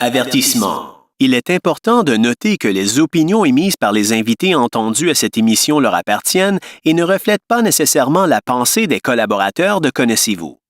Avertissement. Il est important de noter que les opinions émises par les invités entendus à cette émission leur appartiennent et ne reflètent pas nécessairement la pensée des collaborateurs de Connaissez-vous.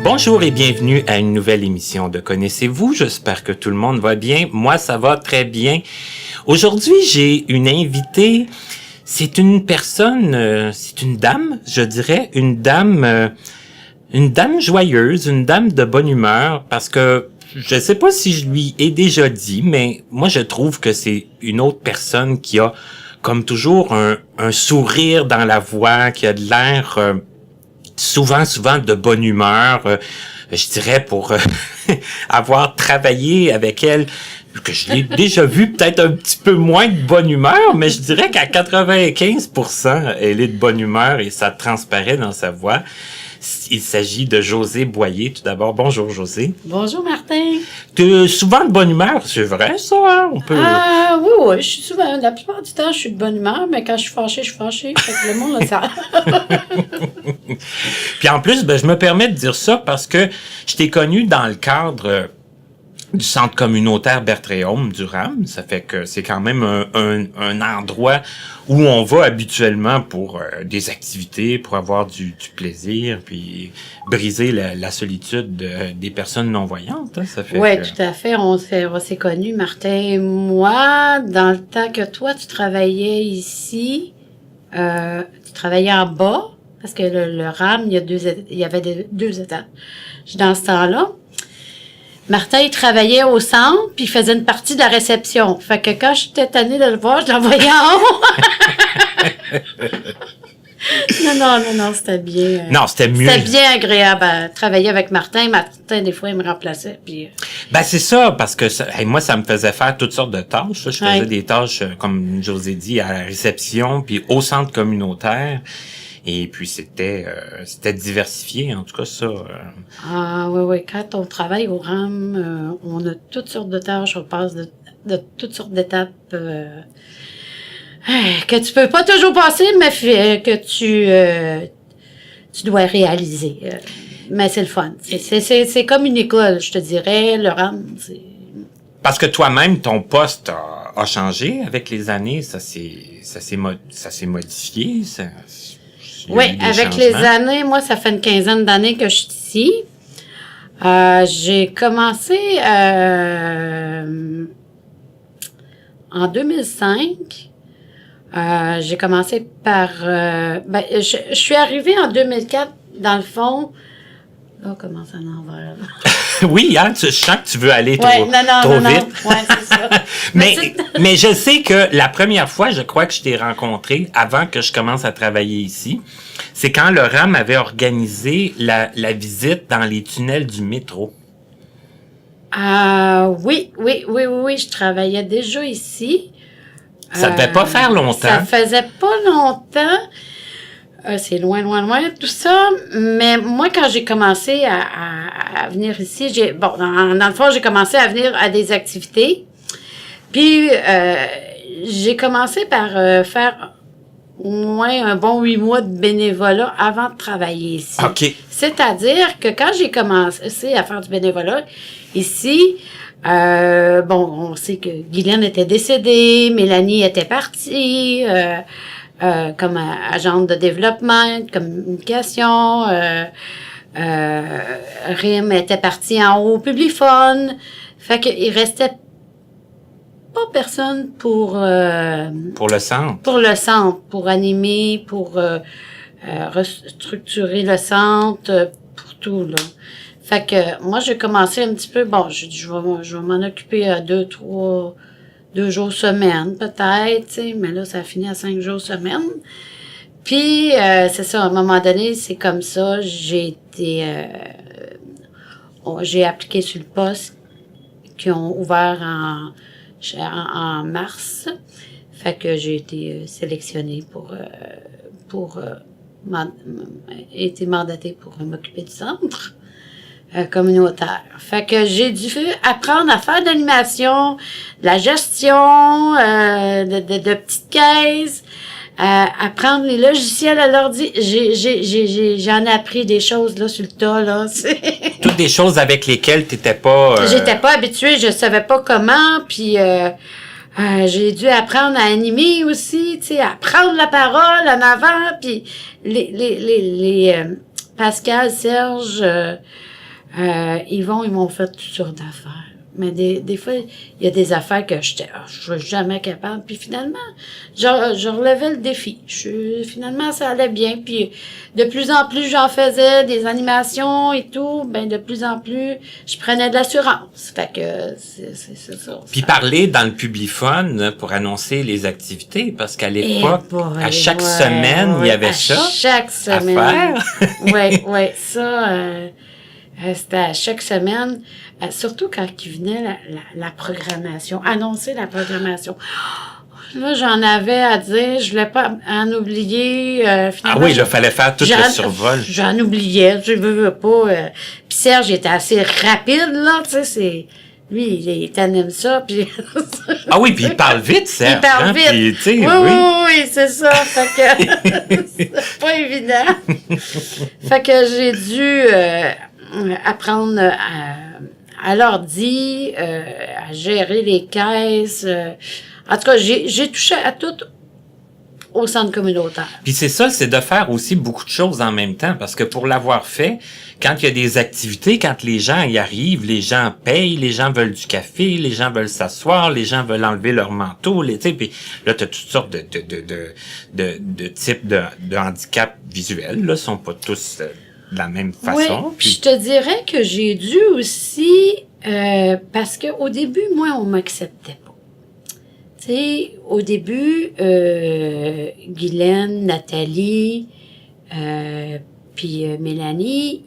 Bonjour et bienvenue à une nouvelle émission de Connaissez-vous. J'espère que tout le monde va bien. Moi, ça va très bien. Aujourd'hui, j'ai une invitée. C'est une personne, c'est une dame, je dirais, une dame joyeuse, une dame de bonne humeur, parce que je sais pas si je lui ai déjà dit, mais moi, je trouve que c'est une autre personne qui a, comme toujours, un sourire dans la voix, qui a de l'air souvent de bonne humeur, je dirais pour avoir travaillé avec elle, que je l'ai déjà vu peut-être un petit peu moins de bonne humeur, mais je dirais qu'à 95%, elle est de bonne humeur et ça transparaît dans sa voix. Il s'agit de Josée Boyer. Tout d'abord, bonjour Josée. Bonjour Martin. Tu es souvent de bonne humeur, c'est vrai ça? Hein? On peut... Oui, je suis souvent, la plupart du temps, je suis de bonne humeur, mais quand je suis fâchée, Fait que le monde le sait. Puis en plus, je me permets de dire ça parce que je t'ai connu dans le cadre du centre communautaire Bertréaume du RAM. Ça fait que c'est quand même un endroit où on va habituellement pour des activités, pour avoir du plaisir, puis briser la solitude des personnes non-voyantes. Hein, ça fait oui, tout à fait. On s'est connus, Martin et moi, dans le temps que toi, tu travaillais ici. Tu travaillais en bas, parce que le RAM, il y avait deux étages. Dans ce temps-là, Martin, il travaillait au centre, puis il faisait une partie de la réception. Fait que quand j'étais tannée de le voir, je l'envoyais en haut. Non, c'était bien. Non, c'était mieux. C'était bien agréable à travailler avec Martin. Martin, des fois, il me remplaçait. Puis... c'est ça, parce que moi, ça me faisait faire toutes sortes de tâches. Je faisais des tâches, comme je vous ai dit, à la réception, puis au centre communautaire. Et puis, c'était diversifié, en tout cas, ça. Oui. Quand on travaille au RAM, on a toutes sortes de tâches, on passe de toutes sortes d'étapes que tu peux pas toujours passer, mais que tu dois réaliser. Mais c'est le fun. C'est comme une école, je te dirais, le RAM. Parce que toi-même, ton poste a changé avec les années, ça s'est modifié, oui, avec les années, moi, ça fait une quinzaine d'années que je suis ici. J'ai commencé en 2005. J'ai commencé par... je suis arrivée en 2004, dans le fond... Oh, comment ça en va, là? Oui, hein, je sens que tu veux aller trop vite. Oui, c'est ça. mais je sais que la première fois, je crois que je t'ai rencontré, avant que je commence à travailler ici, c'est quand le RAM avait organisé la visite dans les tunnels du métro. Oui, je travaillais déjà ici. Ça devait pas faire longtemps. Ça faisait pas longtemps. C'est loin, tout ça. Mais moi, quand j'ai commencé à venir ici, dans le fond, j'ai commencé à venir à des activités. Puis, j'ai commencé par faire au moins un bon 8 mois de bénévolat avant de travailler ici. OK. C'est-à-dire que quand j'ai commencé à faire du bénévolat ici, on sait que Guylaine était décédée, Mélanie était partie, comme agente de développement, de communication, Rim était partie en haut au Publiphone. Fait qu'il restait pas personne pour le centre. Pour le centre, pour animer, pour restructurer le centre, pour tout, là. Fait que moi, j'ai commencé un petit peu, je vais m'en occuper à 2 jours semaine, peut-être, tu sais, mais là, ça a fini à 5 jours semaine. Puis, c'est ça, à un moment donné, c'est comme ça, j'ai appliqué sur le poste qui ont ouvert en mars. Fait que j'ai été sélectionnée pour été mandatée pour m'occuper du centre communautaire. Fait que j'ai dû apprendre à faire de l'animation, de la gestion, de petites caisses, apprendre les logiciels à l'ordi. J'en ai appris des choses là sur le tas là. Toutes des choses avec lesquelles t'étais pas. J'étais pas habituée, je savais pas comment, puis j'ai dû apprendre à animer aussi, tu sais, à prendre la parole en avant, puis les Pascal, Serge, ils m'ont fait toutes sortes d'affaires. Mais des fois, il y a des affaires que je suis jamais capable. Puis finalement, je relevais le défi. Finalement, ça allait bien. Puis de plus en plus, j'en faisais des animations et tout. Ben de plus en plus, je prenais de l'assurance. Fait que c'est ça. Puis parler dans le Publiphone pour annoncer les activités, parce qu'à l'époque, à chaque semaine, il y avait ça. Chaque semaine. À faire. Oui, ça. C'était à chaque semaine, surtout quand il venait la programmation, annoncer la programmation. Là, j'en avais à dire, je voulais pas en oublier. Ah oui, il fallait faire tout le survol. J'en oubliais, je veux pas. Puis Serge était assez rapide, là, tu sais, lui, il t'anime ça, puis... Ah oui, puis il parle vite, Serge. Il parle vite. Puis, tu sais, oui, c'est ça. Fait que c'est pas évident. Fait que j'ai dû apprendre à l'ordi, à gérer les caisses. En tout cas, j'ai touché à tout au centre communautaire. Puis c'est ça, c'est de faire aussi beaucoup de choses en même temps, parce que pour l'avoir fait, quand il y a des activités, quand les gens y arrivent, les gens payent, les gens veulent du café, les gens veulent s'asseoir, les gens veulent enlever leur manteau, tu sais, puis là t'as toutes sortes de types de handicap visuels, là, sont pas tous de la même façon. Oui, puis je te dirais que j'ai dû aussi, parce que au début, moi, on m'acceptait pas. Tu sais, au début, Guylaine, Nathalie, puis Mélanie,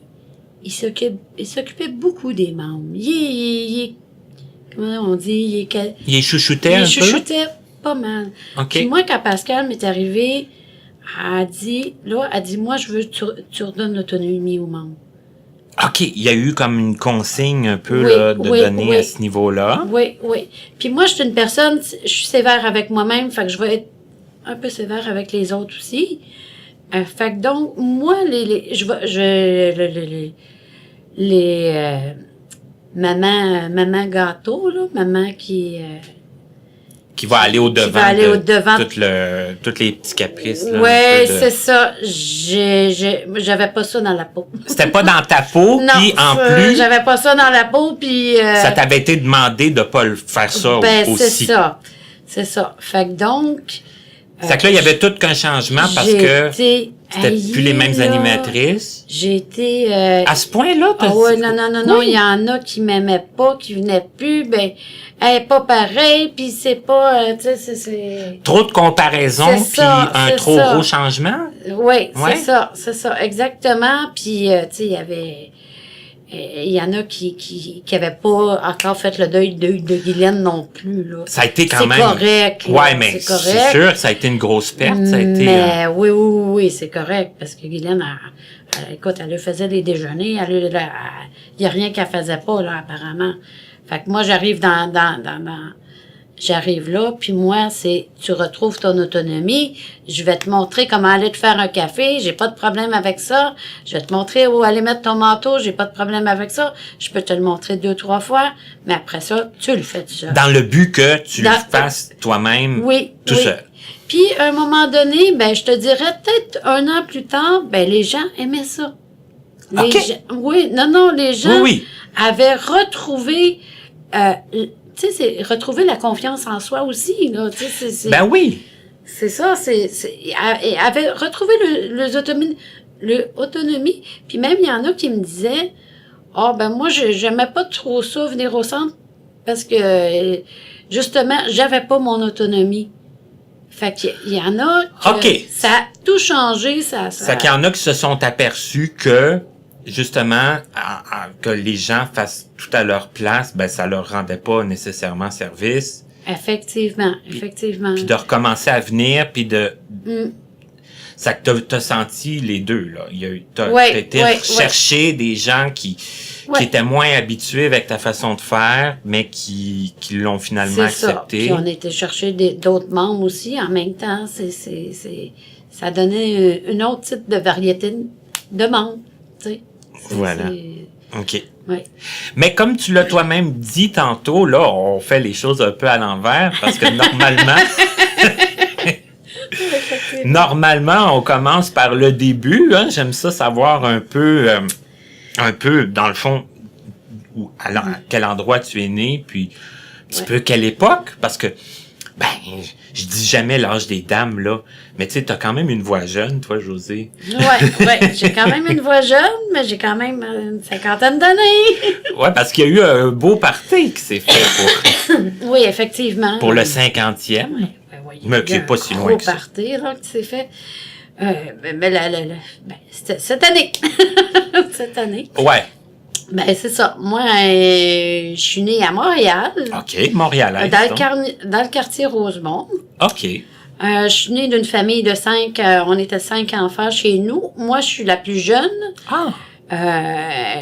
ils s'occupaient beaucoup des membres. Comment on dit? Il est chouchouté un peu? Il chouchoutait pas mal. OK. Puis moi, quand Pascal m'est arrivé, elle dit, moi, je veux que tu redonnes l'autonomie aux membres. OK, il y a eu comme une consigne un peu Oui, là, de oui, donner oui. à ce niveau-là. Oui. Puis moi, je suis une personne, je suis sévère avec moi-même, fait que je vais être un peu sévère avec les autres aussi. Fait que donc, moi, maman gâteau, là, maman qui va aller au-devant qui va aller au-devant toutes les petits caprices. Là, ouais, c'est ça. J'avais pas ça dans la peau. C'était pas dans ta peau, puis en plus... J'avais pas ça dans la peau, puis... ça t'avait été demandé de pas le faire ça aussi. C'est ça. Fait que donc... C'est que là, il y avait tout qu'un changement parce que c'était plus les mêmes animatrices. J'ai été... à ce point-là, ah ouais, non, il y en a qui m'aimaient pas, qui venaient plus, ben, elle est pas pareille, puis c'est pas, tu sais, c'est... Trop de comparaison, puis un trop gros changement? Oui, c'est ça, exactement, puis, tu sais, il y en a qui avaient pas encore fait le deuil de Guylaine non plus, là. Ça a été quand même... C'est correct, là. Ouais, mais c'est sûr que ça a été une grosse perte, ça a été... Mais oui, c'est correct, parce que Guylaine, écoute, elle faisait les déjeuners, il y a rien qu'elle faisait pas, là, apparemment. Fait que moi, j'arrive j'arrive là, puis moi, tu retrouves ton autonomie, je vais te montrer comment aller te faire un café, j'ai pas de problème avec ça, je vais te montrer où aller mettre ton manteau, j'ai pas de problème avec ça, je peux te le montrer 2-3 fois, mais après ça, tu le fais tout seul. Dans le but que tu le fasses toi-même, tout seul. Puis, à un moment donné, ben, je te dirais, peut-être 1 an plus tard, ben, les gens aimaient ça. Les gens avaient retrouvé, tu sais, c'est retrouver la confiance en soi aussi, là. Tu sais, ben oui. C'est ça, avait retrouvé l'autonomie. Puis même, il y en a qui me disaient, ben moi, j'aimais pas trop ça, venir au centre, parce que, justement, j'avais pas mon autonomie. Fait qu'il y en a que ça a tout changé, ça. Fait qu'il y en a qui se sont aperçus que justement, que les gens fassent tout à leur place, ben ça leur rendait pas nécessairement service. Effectivement. Puis de recommencer à venir, puis de... Ça que t'as senti les deux, là. T'as été chercher des gens qui étaient moins habitués avec ta façon de faire, mais qui l'ont finalement accepté. Puis on était chercher d'autres membres aussi en même temps. Ça donnait un autre type de variété de membres, tu sais. Voilà. OK. Ouais. Mais comme tu l'as toi-même dit tantôt, là, on fait les choses un peu à l'envers, parce que normalement, on commence par le début. Hein? J'aime ça savoir un peu, dans le fond, à quel endroit tu es né, puis un petit peu quelle époque, parce que, je dis jamais l'âge des dames, là, mais tu sais, t'as quand même une voix jeune, toi, Josée. Ouais, j'ai quand même une voix jeune, mais j'ai quand même une 50aine d'années. Ouais, parce qu'il y a eu un beau party qui s'est fait pour... Oui, effectivement. Pour le 50e. Mais qui n'est pas si loin que ça. Party, là, qui s'est fait. C'était cette année. Cette année. Ouais. Ben, c'est ça. Moi, je suis née à Montréal. OK, Montréal. Dans le quartier Rosemont. OK. Je suis née d'une famille de 5. On était 5 enfants chez nous. Moi, je suis la plus jeune. Ah.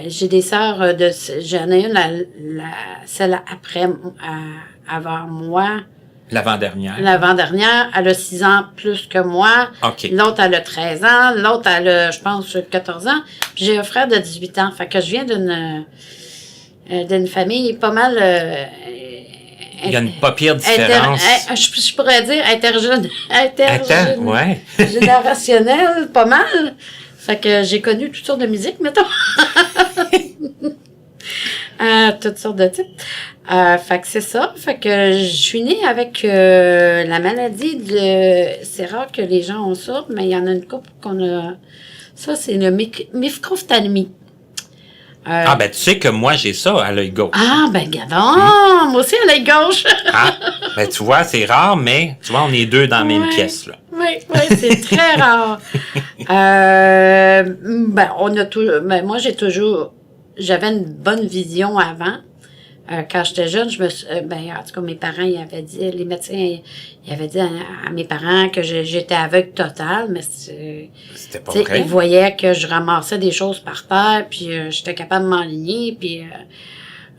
J'ai des sœurs j'en ai une, celle après, avant moi. L'avant-dernière, elle a 6 ans plus que moi. OK. L'autre, elle a 13 ans. L'autre, elle a, je pense, 14 ans. Puis j'ai un frère de 18 ans. Fait que je viens d'une famille pas mal... il y a une pas pire différence. Je pourrais dire ouais. générationnelle, pas mal. Fait que j'ai connu toutes sortes de musique, mettons. Toutes sortes de types. Fait que c'est ça. Fait que je suis née avec la maladie de... C'est rare que les gens ont ça, mais il y en a une couple qu'on a... Ça, c'est le microphthalmie. Tu sais que moi, j'ai ça à l'œil gauche. Moi aussi à l'œil gauche. Tu vois, c'est rare, mais tu vois, on est deux dans la même pièce, là. Oui, c'est très rare. Moi, j'avais une bonne vision avant. Quand j'étais jeune, en tout cas, mes parents, les médecins, ils avaient dit à mes parents que j'étais aveugle total, mais c'était pas vrai. Ils voyaient que je ramassais des choses par terre, puis j'étais capable de m'enligner, puis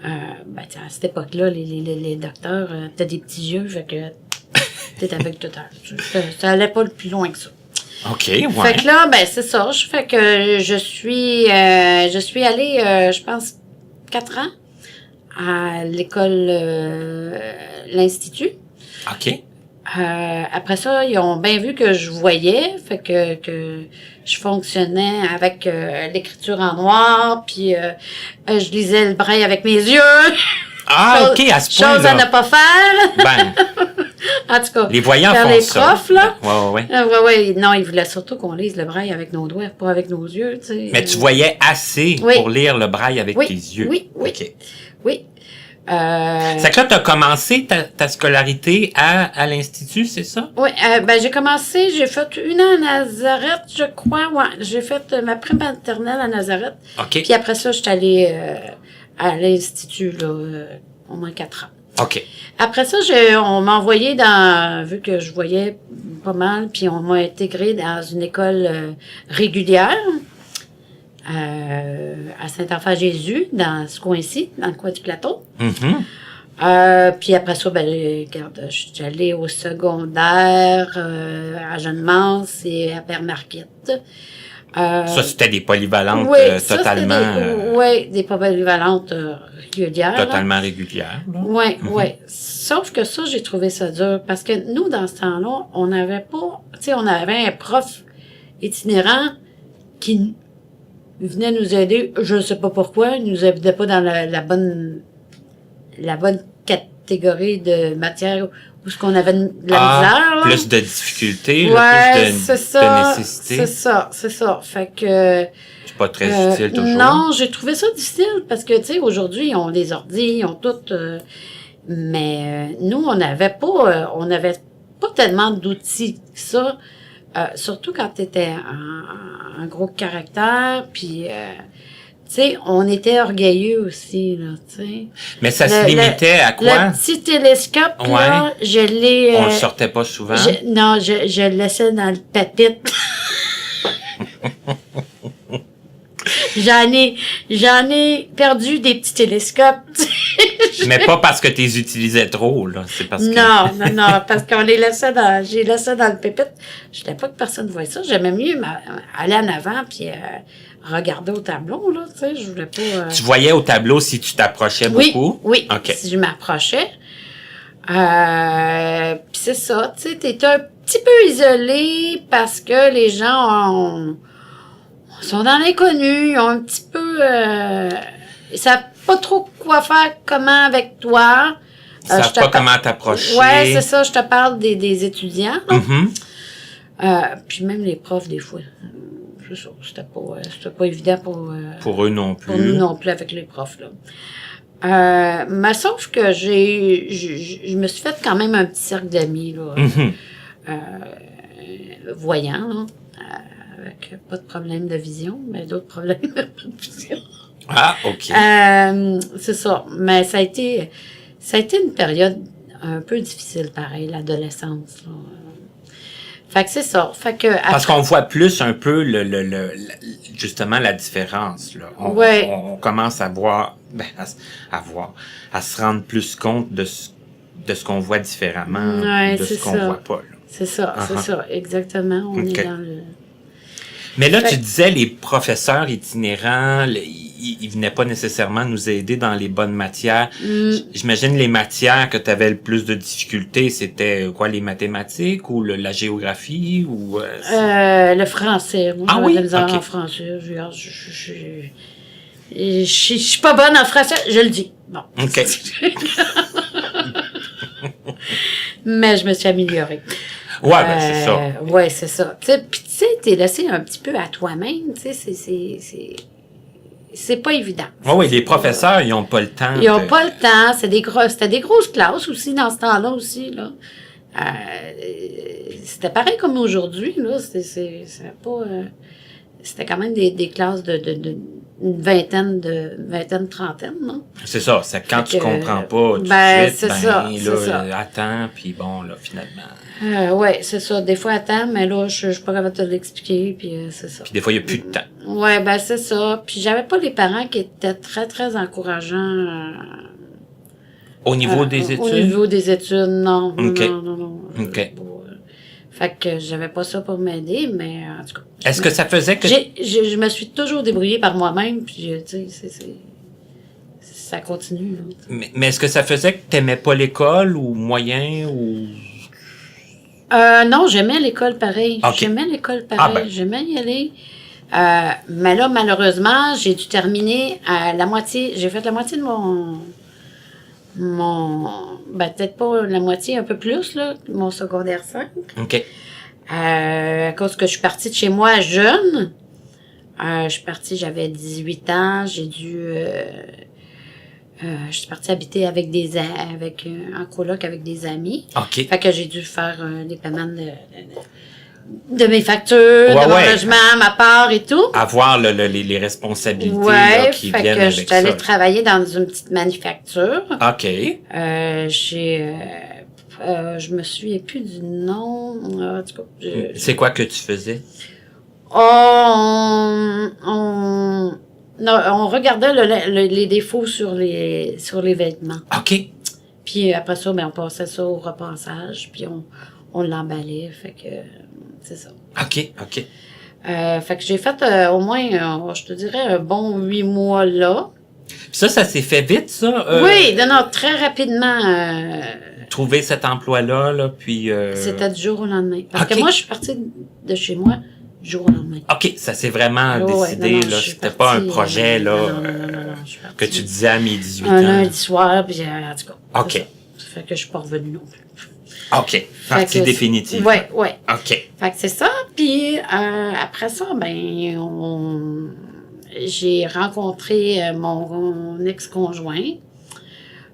à cette époque-là, les docteurs, t'as des petits yeux, fait que t'es aveugle total. Ça allait pas le plus loin que ça. OK, ouais. Fait que là, c'est ça. Fait que je suis allée, je pense, 4 ans à l'école, l'Institut. OK. Après ça, ils ont bien vu que je voyais, fait que je fonctionnais avec l'écriture en noir, puis je lisais le braille avec mes yeux. OK, à ce point-là. Chose à ne pas faire. En tout cas, les voyants font les ça. Profs, là. Ouais. Non, ils voulaient surtout qu'on lise le braille avec nos doigts, pas avec nos yeux, tu sais. Mais tu voyais assez pour lire le braille avec tes yeux. Oui. OK. Oui. C'est que là, tu as commencé ta scolarité à l'Institut, c'est ça? Oui, j'ai commencé, j'ai fait 1 an à Nazareth, je crois, ouais. J'ai fait ma pré-maternelle à Nazareth. OK. Puis après ça, j'étais allée à l'Institut, là, au moins 4 ans. OK. Après ça, on m'a envoyé vu que je voyais pas mal, puis on m'a intégré dans une école régulière. À Saint-Enfant-Jésus, dans ce coin-ci, dans le coin du plateau. Mm-hmm. Puis après ça, je suis allée au secondaire à Jeanne-Mance et à Père-Marquette. Ça, c'était des polyvalentes totalement... des polyvalentes régulières. Totalement régulières. Oui. Sauf que ça, j'ai trouvé ça dur. Parce que nous, dans ce temps-là, on n'avait pas... Tu sais, on avait un prof itinérant qui venait nous aider. Je ne sais pas pourquoi. Il nous aidait pas dans la bonne catégorie de matière où ce qu'on avait de la misère. Là. Plus de difficultés, plus de nécessité. C'est ça. Fait que... C'est pas très utile toujours. Non, j'ai trouvé ça difficile parce que, tu sais, aujourd'hui, ils ont des ordi, ils ont tout... mais nous, on n'avait pas tellement d'outils que ça surtout quand tu étais un gros caractère, puis... tu sais, on était orgueilleux aussi, là, tu sais. Mais ça se limitait à quoi? Le petit télescope, là, je l'ai... On le sortait pas souvent? Non, je le laissais dans le papier. J'en ai perdu des petits télescopes. Mais pas parce que tu les utilisais trop, là. C'est parce que... Non, parce qu'on les laissait j'ai laissé dans le pépite. Je voulais pas que personne voie ça. J'aimais mieux aller en avant puis regarder au tableau, là, tu sais. Je voulais pas... Tu voyais au tableau si tu t'approchais beaucoup? Oui, OK. si je m'approchais. Puis c'est ça, tu sais, t'es un petit peu isolé parce que les gens sont dans l'inconnu, ils ont un petit peu... ils savent pas trop quoi faire, comment avec toi. Ils savent pas comment t'approcher. Ouais, c'est ça, je te parle des étudiants. Mm-hmm. Puis même les profs, des fois. C'est ça, c'était pas évident pour eux non plus. Pour nous non plus avec les profs, là. Mais sauf que je me suis fait quand même un petit cercle d'amis, là. Mm-hmm. Voyants, là. Avec pas de problème de vision, mais d'autres problèmes de vision. Ah, OK. C'est ça. Mais ça a été une période un peu difficile, pareil, l'adolescence, là. Fait que c'est ça. Fait que parce qu'on voit plus un peu justement la différence, là. On commence à voir, à se rendre plus compte de ce qu'on voit différemment de ce qu'on voit pas, là. C'est ça, c'est ça, exactement. On est dans le... Mais là, tu disais, les professeurs itinérants, ils venaient pas nécessairement nous aider dans les bonnes matières. J'imagine les matières que tu avais le plus de difficultés, c'était quoi, les mathématiques ou la géographie ou... le français. Moi, j'avais de la misère en français. Je suis pas bonne en français, je le dis. Bon. OK. Mais je me suis améliorée. Ouais, ben c'est ça. Ouais, c'est ça. Puis tu sais, t'es laissé un petit peu à toi-même, tu sais, c'est pas évident. Oui, les professeurs, ils ont pas le temps. Ils ont pas le temps. C'était des grosses classes aussi, dans ce temps-là aussi, là. C'était pareil comme aujourd'hui, là. C'était pas... c'était quand même des classes une vingtaine, trentaine, non? C'est ça. C'est quand tu comprends pas tout de suite, c'est ça. Attends, puis bon, là, finalement. Ouais, c'est ça. Des fois, attends, mais là, je suis pas capable de te l'expliquer, puis c'est ça. Puis des fois, il y a plus de temps. Ouais, c'est ça. Puis j'avais pas les parents qui étaient très, très encourageants. Au niveau des études? Au niveau des études, non. OK. Non. OK. Fait que j'avais pas ça pour m'aider, mais en tout cas. Est-ce que ça faisait que... Je me suis toujours débrouillée par moi-même, puis tu sais, ça continue. Là, mais est-ce que ça faisait que t'aimais pas l'école ou moyen ou... Non, j'aimais l'école pareil. Okay. J'aimais l'école pareil. J'aimais y aller. Mais là, malheureusement, j'ai dû terminer à la moitié. J'ai fait la moitié de peut-être pas la moitié, un peu plus, là, mon secondaire 5. OK. À cause que je suis partie de chez moi jeune. Je suis partie, j'avais 18 ans. J'ai dû... je suis partie habiter en coloc avec des amis. OK. Fait que j'ai dû faire des paiements de mes factures, de mon logement, ma part et tout. Avoir les responsabilités là, qui viennent avec ça. Fait que je suis allée travailler dans une petite manufacture. OK. Je me souviens plus du nom. En tout cas, c'est quoi que tu faisais? On regardait les défauts sur les vêtements. OK. Puis après ça, on passait ça au repassage, puis on l'emballait, fait que c'est ça. OK. Fait que j'ai fait au moins, je te dirais, un bon 8 mois là. Puis ça s'est fait vite, ça? Oui, non, très rapidement. Trouver cet emploi-là, là, puis... C'était du jour au lendemain. Parce que moi, je suis partie de chez moi du jour au lendemain. OK, ça s'est vraiment décidé, là. C'était pas un projet, là, que tu disais à mes 18 ans. Un lundi soir, puis en tout cas. OK. Ça fait que je suis pas revenue non plus. OK. Partie définitive. Oui. OK. Fait que c'est ça. Puis après ça, j'ai rencontré mon ex-conjoint.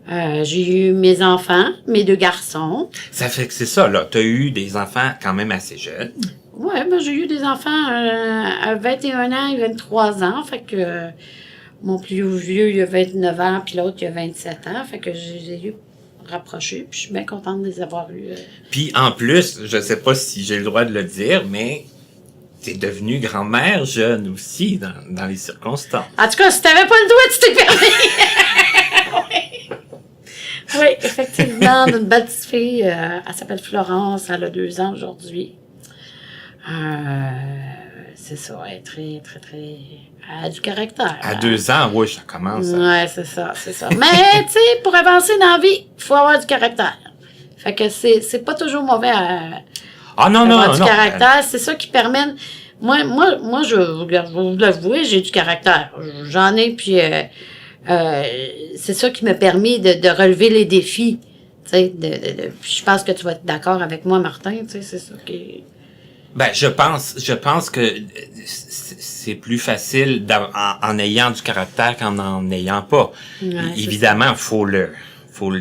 J'ai eu mes enfants, mes 2 garçons. Ça fait que c'est ça, là. T'as eu des enfants quand même assez jeunes. Ouais, ben j'ai eu des enfants à 21 ans et 23 ans. Fait que mon plus vieux, il a 29 ans, puis l'autre, il a 27 ans. Fait que je les ai eu rapprochés, puis je suis bien contente de les avoir eus. Puis en plus, je sais pas si j'ai le droit de le dire, mais t'es devenue grand-mère jeune aussi dans les circonstances. En tout cas, si t'avais pas le doigt, tu t'es permis. Oui, effectivement, une belle petite fille. Elle s'appelle Florence, elle a 2 ans aujourd'hui. C'est ça, elle est très, très, très... Elle a du caractère. À 2 ans, oui, ça commence. Ouais, c'est ça. Mais, tu sais, pour avancer dans la vie, il faut avoir du caractère. Fait que c'est pas toujours mauvais Ah non, avoir non, du non. caractère. C'est ça qui permet... Moi, je vais vous l'avouer, j'ai du caractère. J'en ai, puis c'est ça qui m'a permis de relever les défis. Tu sais, je pense que tu vas être d'accord avec moi, Martin, tu sais, c'est ça qui... Ben, je pense que c'est plus facile en ayant du caractère qu'en ayant pas. Ouais, Évidemment, faut le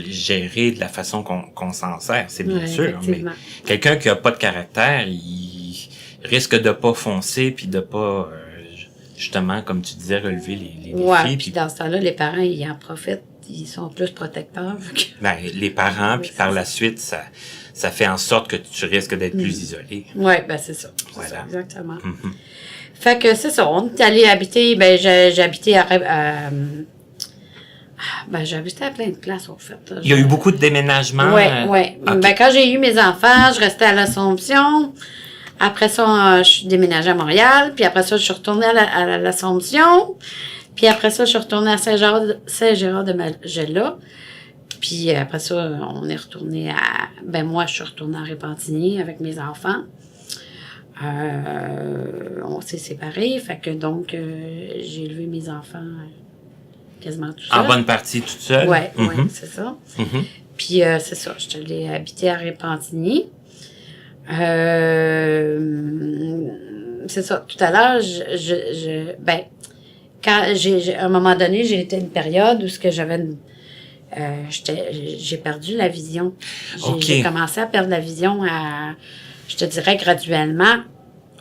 gérer de la façon qu'on s'en sert, c'est bien sûr. Mais quelqu'un qui a pas de caractère, il risque de pas foncer puis de pas, justement, comme tu disais, relever les défis. Ouais, puis dans ce temps-là, les parents, ils en profitent, ils sont plus protecteurs. Ben, les parents, puis par la suite, ça fait en sorte que tu risques d'être plus isolé. Oui, ben c'est ça. Voilà. Ça, exactement. Mm-hmm. Fait que c'est ça. On est allé habiter, ben j'ai habité j'ai habité à plein de places, en fait. Il y a eu beaucoup de déménagements. Oui. Okay. Ben quand j'ai eu mes enfants, je restais à l'Assomption. Après ça, je suis déménagée à Montréal. Puis après ça, je suis retournée à l'Assomption. Puis après ça, je suis retournée à Saint-Gérard-de-Magella. Puis après ça, on est retourné moi, je suis retournée à Repentigny avec mes enfants. On s'est séparés, fait que donc, j'ai élevé mes enfants quasiment tout seul. En bonne partie toute seule? Oui, Mm-hmm. c'est ça. Mm-hmm. Puis c'est ça, je suis allée habiter à Repentigny. C'est ça, tout à l'heure, quand à un moment donné, j'ai été une période où j'ai perdu la vision. J'ai commencé à perdre la vision je te dirais graduellement.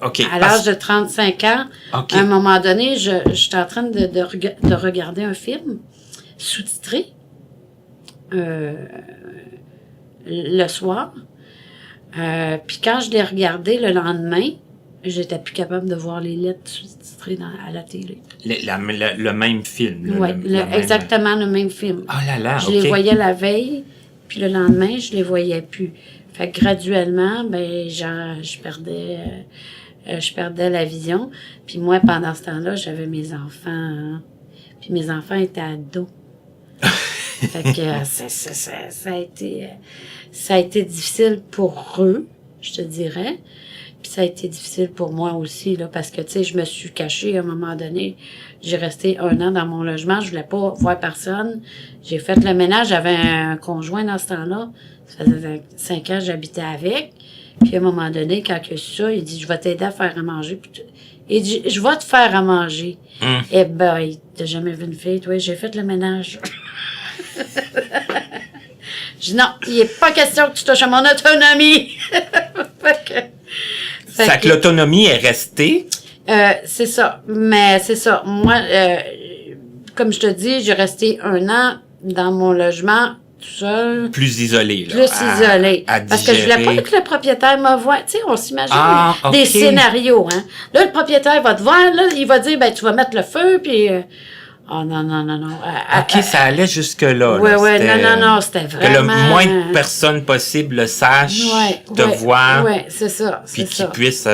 À l'âge de 35 ans, à un moment donné, j'étais en train de regarder un film sous-titré le soir. Puis quand je l'ai regardé le lendemain, j'étais plus capable de voir les lettres sous-titrées à la télé. Le même film. Oui, exactement le même film. Oh là là, je les voyais la veille, puis le lendemain, je les voyais plus. Fait que graduellement, je perdais la vision. Puis moi, pendant ce temps-là, j'avais mes enfants. Hein, puis mes enfants étaient ados. Fait que ça a été difficile pour eux, je te dirais. Puis ça a été difficile pour moi aussi, là, parce que, tu sais, je me suis cachée à un moment donné. J'ai resté 1 an dans mon logement. Je voulais pas voir personne. J'ai fait le ménage. J'avais un conjoint dans ce temps-là. Ça faisait 5 ans que j'habitais avec. Puis à un moment donné, quand il a su ça, il dit, je vais t'aider à faire à manger. Il dit, je vais te faire à manger. Eh ben, il t'a jamais vu une fille, toi. J'ai fait le ménage. Je dis, non, il n'est pas question que tu touches à mon autonomie. Fait que l'autonomie est restée. C'est ça. Mais c'est ça. Moi, comme je te dis, j'ai resté 1 an dans mon logement tout seul. Plus isolé, là. Isolé. Parce que je voulais pas que le propriétaire me voie. Tu sais, on s'imagine des scénarios, hein. Là, le propriétaire va te voir, là, il va dire, tu vas mettre le feu, puis... Oh non. Ça allait jusque-là. Oui, non, c'était vraiment... Que le moins de personnes possible le sachent, te voient. Oui, c'est ça. Puis qu'ils puissent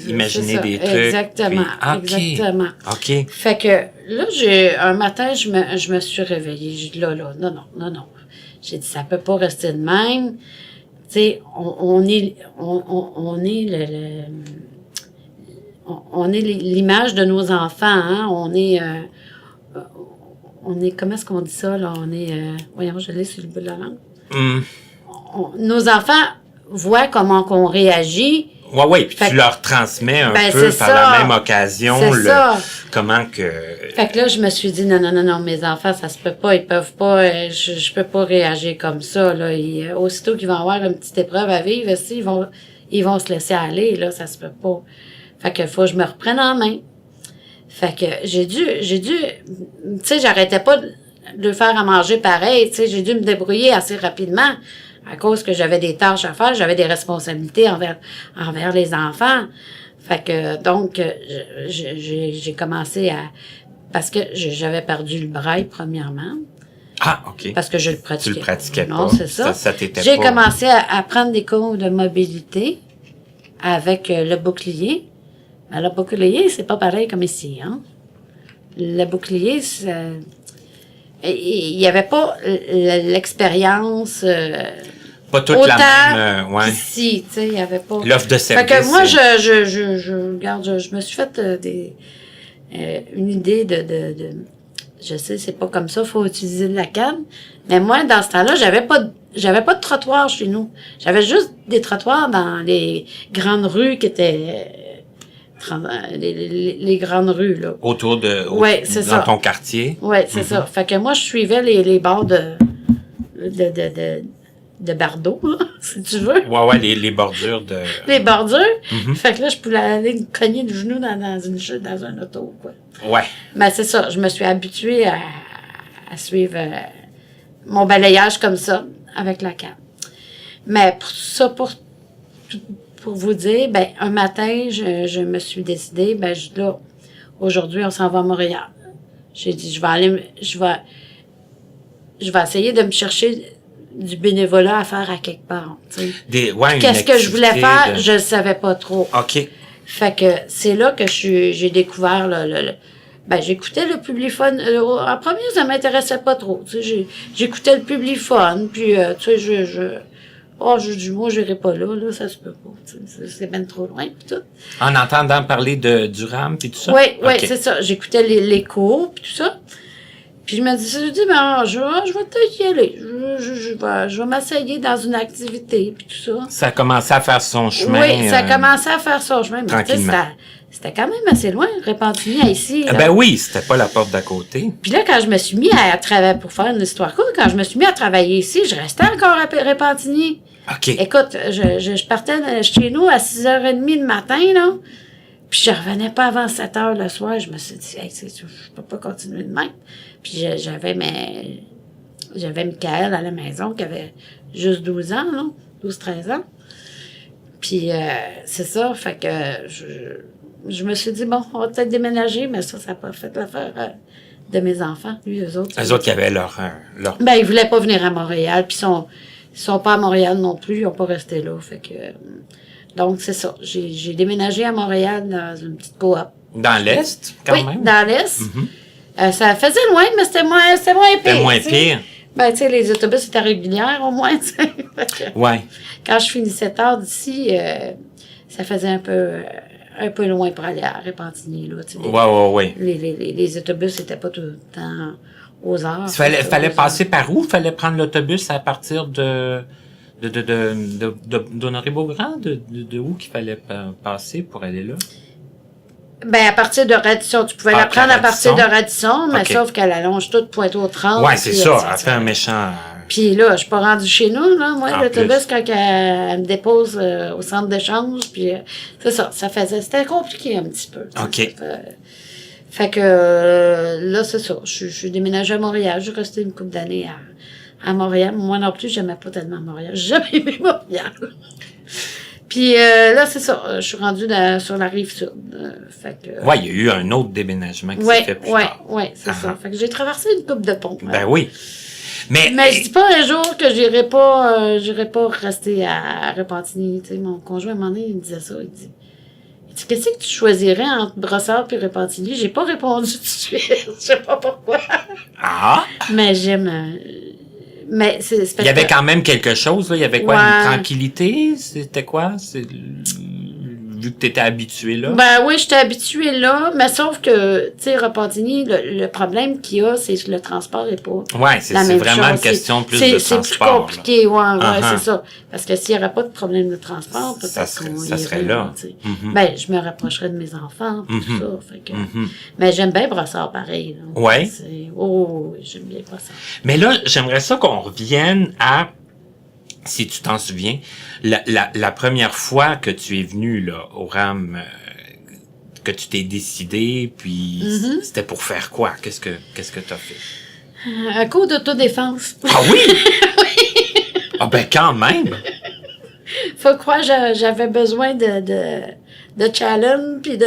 imaginer des trucs. Exactement, exactement. OK. Fait que là, un matin, je me suis réveillée. J'ai dit, non. J'ai dit, ça peut pas rester de même. Tu sais, on est l'image de nos enfants, hein. On est, comment est-ce qu'on dit ça, là? On est, voyons, je l'ai sur le bout de la langue. Nos enfants voient comment qu'on réagit. Oui, puis tu leur transmets un peu par la même occasion comment que... Fait que là, je me suis dit, non, mes enfants, ça se peut pas, ils peuvent pas, je peux pas réagir comme ça, là. Aussitôt qu'ils vont avoir une petite épreuve à vivre, ils ils vont se laisser aller, là, ça se peut pas. Fait que faut que je me reprenne en main. Fait que j'ai dû, tu sais, j'arrêtais pas de le faire à manger pareil, tu sais, j'ai dû me débrouiller assez rapidement à cause que j'avais des tâches à faire, j'avais des responsabilités envers les enfants. Fait que, donc, j'ai commencé à, parce que j'avais perdu le braille, premièrement. Ah, OK. Parce que je le pratiquais. Tu le pratiquais non, pas. c'est ça. Ça t'était J'ai pas... commencé à prendre des cours de mobilité avec le bouclier. Mais le bouclier, c'est pas pareil comme ici, hein. Le bouclier, il y avait pas l'expérience pas toute autant la même... ouais. ici, tu sais, il y avait pas... L'offre de service. Fait que moi, regarde, je me suis fait une idée de je sais, c'est pas comme ça, faut utiliser de la canne. Mais moi, dans ce temps-là, j'avais pas de trottoir chez nous. J'avais juste des trottoirs dans les grandes rues qui étaient les grandes rues, là. Autour de... Ouais, c'est dans ça. ton quartier. Ouais, c'est ça. Fait que moi, je suivais les bords de Bardeau, là, si tu veux. Ouais, les bordures de... Les bordures. Mm-hmm. Fait que là, je pouvais aller me cogner le genou dans un auto, quoi. Ouais. Mais c'est ça, je me suis habituée à suivre mon balayage comme ça, avec la canne. Mais pour vous dire, ben, un matin, je me suis décidée, ben, là, aujourd'hui, on s'en va à Montréal. J'ai dit, je vais essayer de me chercher du bénévolat à faire à quelque part, tu sais. Qu'est-ce que je voulais faire, je ne savais pas trop. OK. Fait que c'est là que j'ai découvert ben, j'écoutais le Publiphone. En premier, ça m'intéressait pas trop. Tu sais, j'écoutais le Publiphone, puis tu sais, j'ai dit, moi, j'irai pas là, ça se peut pas. Tu sais, c'est bien trop loin, puis tout. En entendant parler du RAM, puis tout ça? Oui, OK. c'est ça. J'écoutais les cours, puis tout ça. Puis je me dis, ben, je vais peut-être y aller. Je vais m'essayer dans une activité, puis tout ça. Ça a commencé à faire son chemin. Oui, ça a commencé à faire son chemin. Mais tu sais, c'était quand même assez loin, Repentigny, à ici. Là. Ben oui, c'était pas la porte d'à côté. Puis là, quand je me suis mis à travailler, pour faire une histoire courte, quand je me suis mis à travailler ici, je restais encore à Repentigny. OK. Écoute, je partais chez nous à 6h30 le matin, là. Puis je revenais pas avant 7h le soir. Je me suis dit, hey, je peux pas continuer de même. Puis j'avais Michael à la maison qui avait juste 12 ans, là. 12-13 ans. Puis c'est ça, fait que je me suis dit, bon, on va peut-être déménager, mais ça n'a pas fait l'affaire de mes enfants. Lui, eux autres. Les autres qui avaient leur... Ben, ils voulaient pas venir à Montréal, puis ils sont pas à Montréal non plus, ils n'ont pas resté là, fait que... donc, c'est ça. J'ai déménagé à Montréal dans une petite coop. Dans l'Est, quand même? Oui, dans l'Est. Mm-hmm. Ça faisait loin, mais c'était moins pire. C'était moins pire. Ben, tu sais, les autobus étaient réguliers, au moins, tu sais. Ouais. Quand je finissais tard d'ici, ça faisait un peu loin pour aller à Repentigny, là, tu sais. Ouais. Les autobus n'étaient pas tout le temps aux heures. Fallait passer par où? Fallait prendre l'autobus à partir d'Honoré-Beaugrand? De où qu'il fallait passer pour aller là? Ben, à partir de Radisson. Tu pouvais la prendre à partir de Radisson, mais sauf qu'elle allonge toute Pointe-aux-Trembles. Ouais, c'est ça. Elle fait un méchant... Puis là, je suis pas rendue chez nous, là. Moi, En l'autobus, quand elle me dépose au centre d'échange, puis c'est ça. C'était compliqué un petit peu. OK. Fait que là, c'est ça. Je suis déménagée à Montréal. J'ai resté une couple d'années à Montréal. Moi non plus, j'aimais pas tellement Montréal. J'ai jamais aimé Montréal. Puis là, c'est ça. Je suis rendue sur la rive sud. Fait que... Ouais, il y a eu un autre déménagement qui s'est fait plus tard. Ouais, c'est ça. Fait que j'ai traversé une coupe de pont. Ben oui. Mais je dis pas un jour que j'irai pas rester à Repentigny. Tu sais, mon conjoint, à un moment donné, il me disait ça. Il dit, qu'est-ce que tu choisirais entre Brossard et Repentigny? J'ai pas répondu tout de suite. Je sais pas pourquoi. Ah! Mais j'aime... mais c'est il y avait quand même quelque chose, là. Il y avait quoi? Une tranquillité? C'était quoi? Vu que tu étais habitué là? Ben oui, j'étais habituée là, mais sauf que, tu sais, Repentigny, le problème qu'il y a, c'est que le transport est pas. Ouais, c'est vraiment une question plus de transport. C'est plus compliqué, c'est ça. Parce que s'il n'y aurait pas de problème de transport, peut-être ça serait là. Ben, je me rapprocherais de mes enfants, tout ça. Fait que, mais j'aime bien Brossard pareil, là. Ouais. J'aime bien Brossard. Mais là, j'aimerais ça qu'on revienne à si tu t'en souviens, la première fois que tu es venu là au RAM, que tu t'es décidé, puis c'était pour faire quoi? Qu'est-ce que t'as fait? Un cours d'autodéfense. Ah oui? Ah ben quand même! Faut croire que j'avais besoin de challenge, puis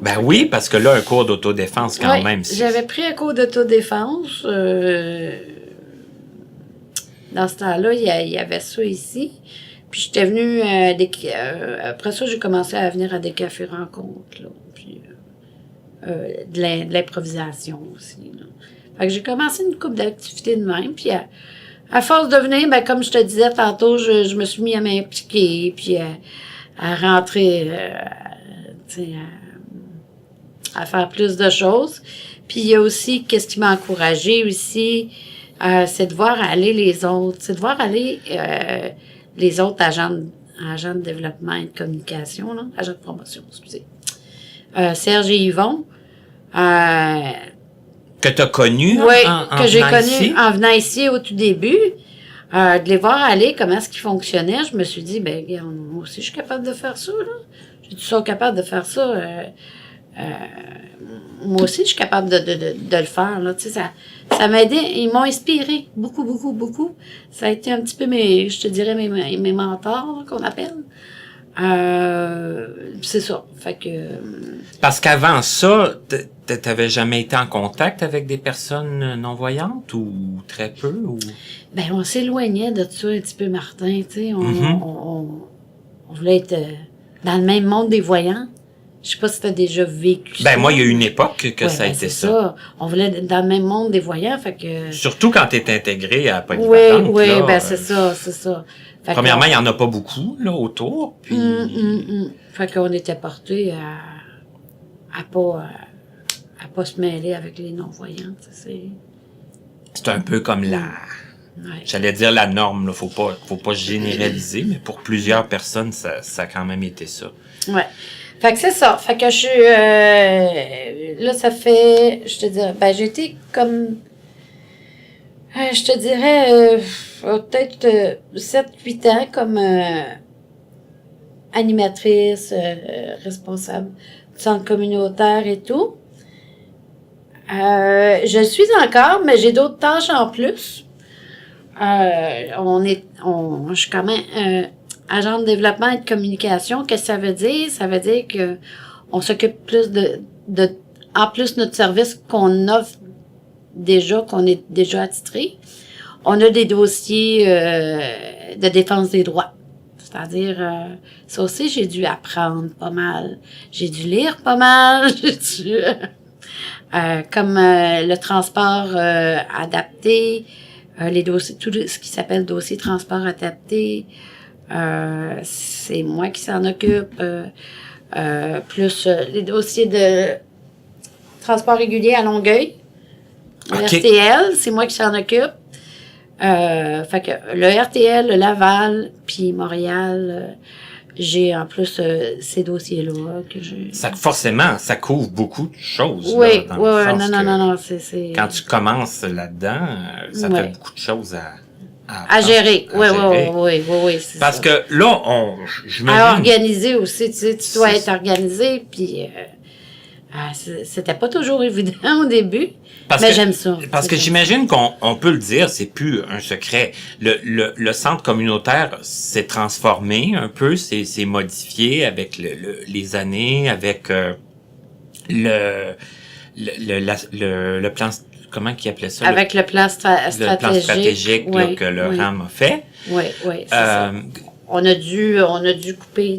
Ben oui, parce que là, un cours d'autodéfense quand ouais, même. j'avais pris un cours d'autodéfense. Dans ce temps-là, il y avait ça ici. Puis j'étais venue après ça, j'ai commencé à venir à des cafés rencontres, là. Puis de l'improvisation aussi, là. Fait que j'ai commencé une couple d'activités de même. Puis à force de venir, ben comme je te disais tantôt, je me suis mis à m'impliquer, puis à rentrer, tu sais, à faire plus de choses. Puis il y a aussi, qu'est-ce qui m'a encouragée aussi, c'est de voir aller les autres, c'est de voir aller les autres agents de développement et de communication, là, agents de promotion, excusez. Serge et Yvon. Que tu as connu Oui, en que j'ai venant connu ici? en venant ici au tout début. De les voir aller, comment est-ce qu'ils fonctionnaient, je me suis dit, ben, regarde, moi aussi, je suis capable de faire ça, là. J'ai-tu ça capable de faire ça? Moi aussi, je suis capable de le faire, là. Tu sais, ça m'a aidé. Ils m'ont inspiré beaucoup, beaucoup, beaucoup. Ça a été un petit peu je te dirais, mes mentors, là, qu'on appelle. C'est ça. Fait que... Parce qu'avant ça, t'avais jamais été en contact avec des personnes non-voyantes ou très peu? Ou... Ben, on s'éloignait de ça un petit peu, Martin, tu sais. On voulait être dans le même monde des voyants. Je sais pas si t'as déjà vécu ça. Ben, moi, il y a eu une époque que ouais, ça a ben, été c'est ça. On voulait être dans le même monde des voyants, fait que... Surtout quand t'es intégré à Polyvalente. Oui, là, ben, c'est ça. Fait premièrement, il y en a pas beaucoup, là, autour. Puis... Fait qu'on était portés à pas se mêler avec les non-voyants, tu sais. C'est un peu comme Ouais. j'allais dire la norme, là. Faut pas généraliser, mais pour plusieurs personnes, ça a quand même été ça. Ouais. Fait que c'est ça. Fait que je suis... là, ça fait... Je te dirais... Ben, j'ai été comme... je te dirais... peut-être 7-8 ans comme animatrice, responsable du centre communautaire et tout. Je le suis encore, mais j'ai d'autres tâches en plus. Je suis quand même agent de développement et de communication. Qu'est-ce que ça veut dire? Ça veut dire que on s'occupe plus en plus notre service qu'on offre déjà, qu'on est déjà attitré. On a des dossiers de défense des droits. C'est-à-dire, ça aussi, j'ai dû apprendre pas mal. J'ai dû lire pas mal. J'ai dû... comme le transport adapté, les dossiers, tout ce qui s'appelle dossier transport adapté, c'est moi qui s'en occupe, plus les dossiers de transport régulier à Longueuil, le RTL, c'est moi qui s'en occupe. Fait que le RTL, le Laval, puis Montréal, j'ai en plus ces dossiers-là que j'ai. Forcément, ça couvre beaucoup de choses. Oui, là, dans le sens non, que c'est... Quand tu commences là-dedans, ça fait beaucoup de choses à gérer. Oui, c'est parce ça. que là, j'imagine... À organiser aussi, tu sais, tu dois être organisé, puis c'était pas toujours évident au début, mais j'aime ça. Parce que j'imagine qu'on peut le dire, c'est plus un secret. Le centre communautaire s'est transformé un peu, s'est modifié avec les années, avec le plan, comment qu'il appelait ça? Avec le plan stratégique. Le plan stratégique là, que le RAM a fait. Oui, c'est ça. On a dû couper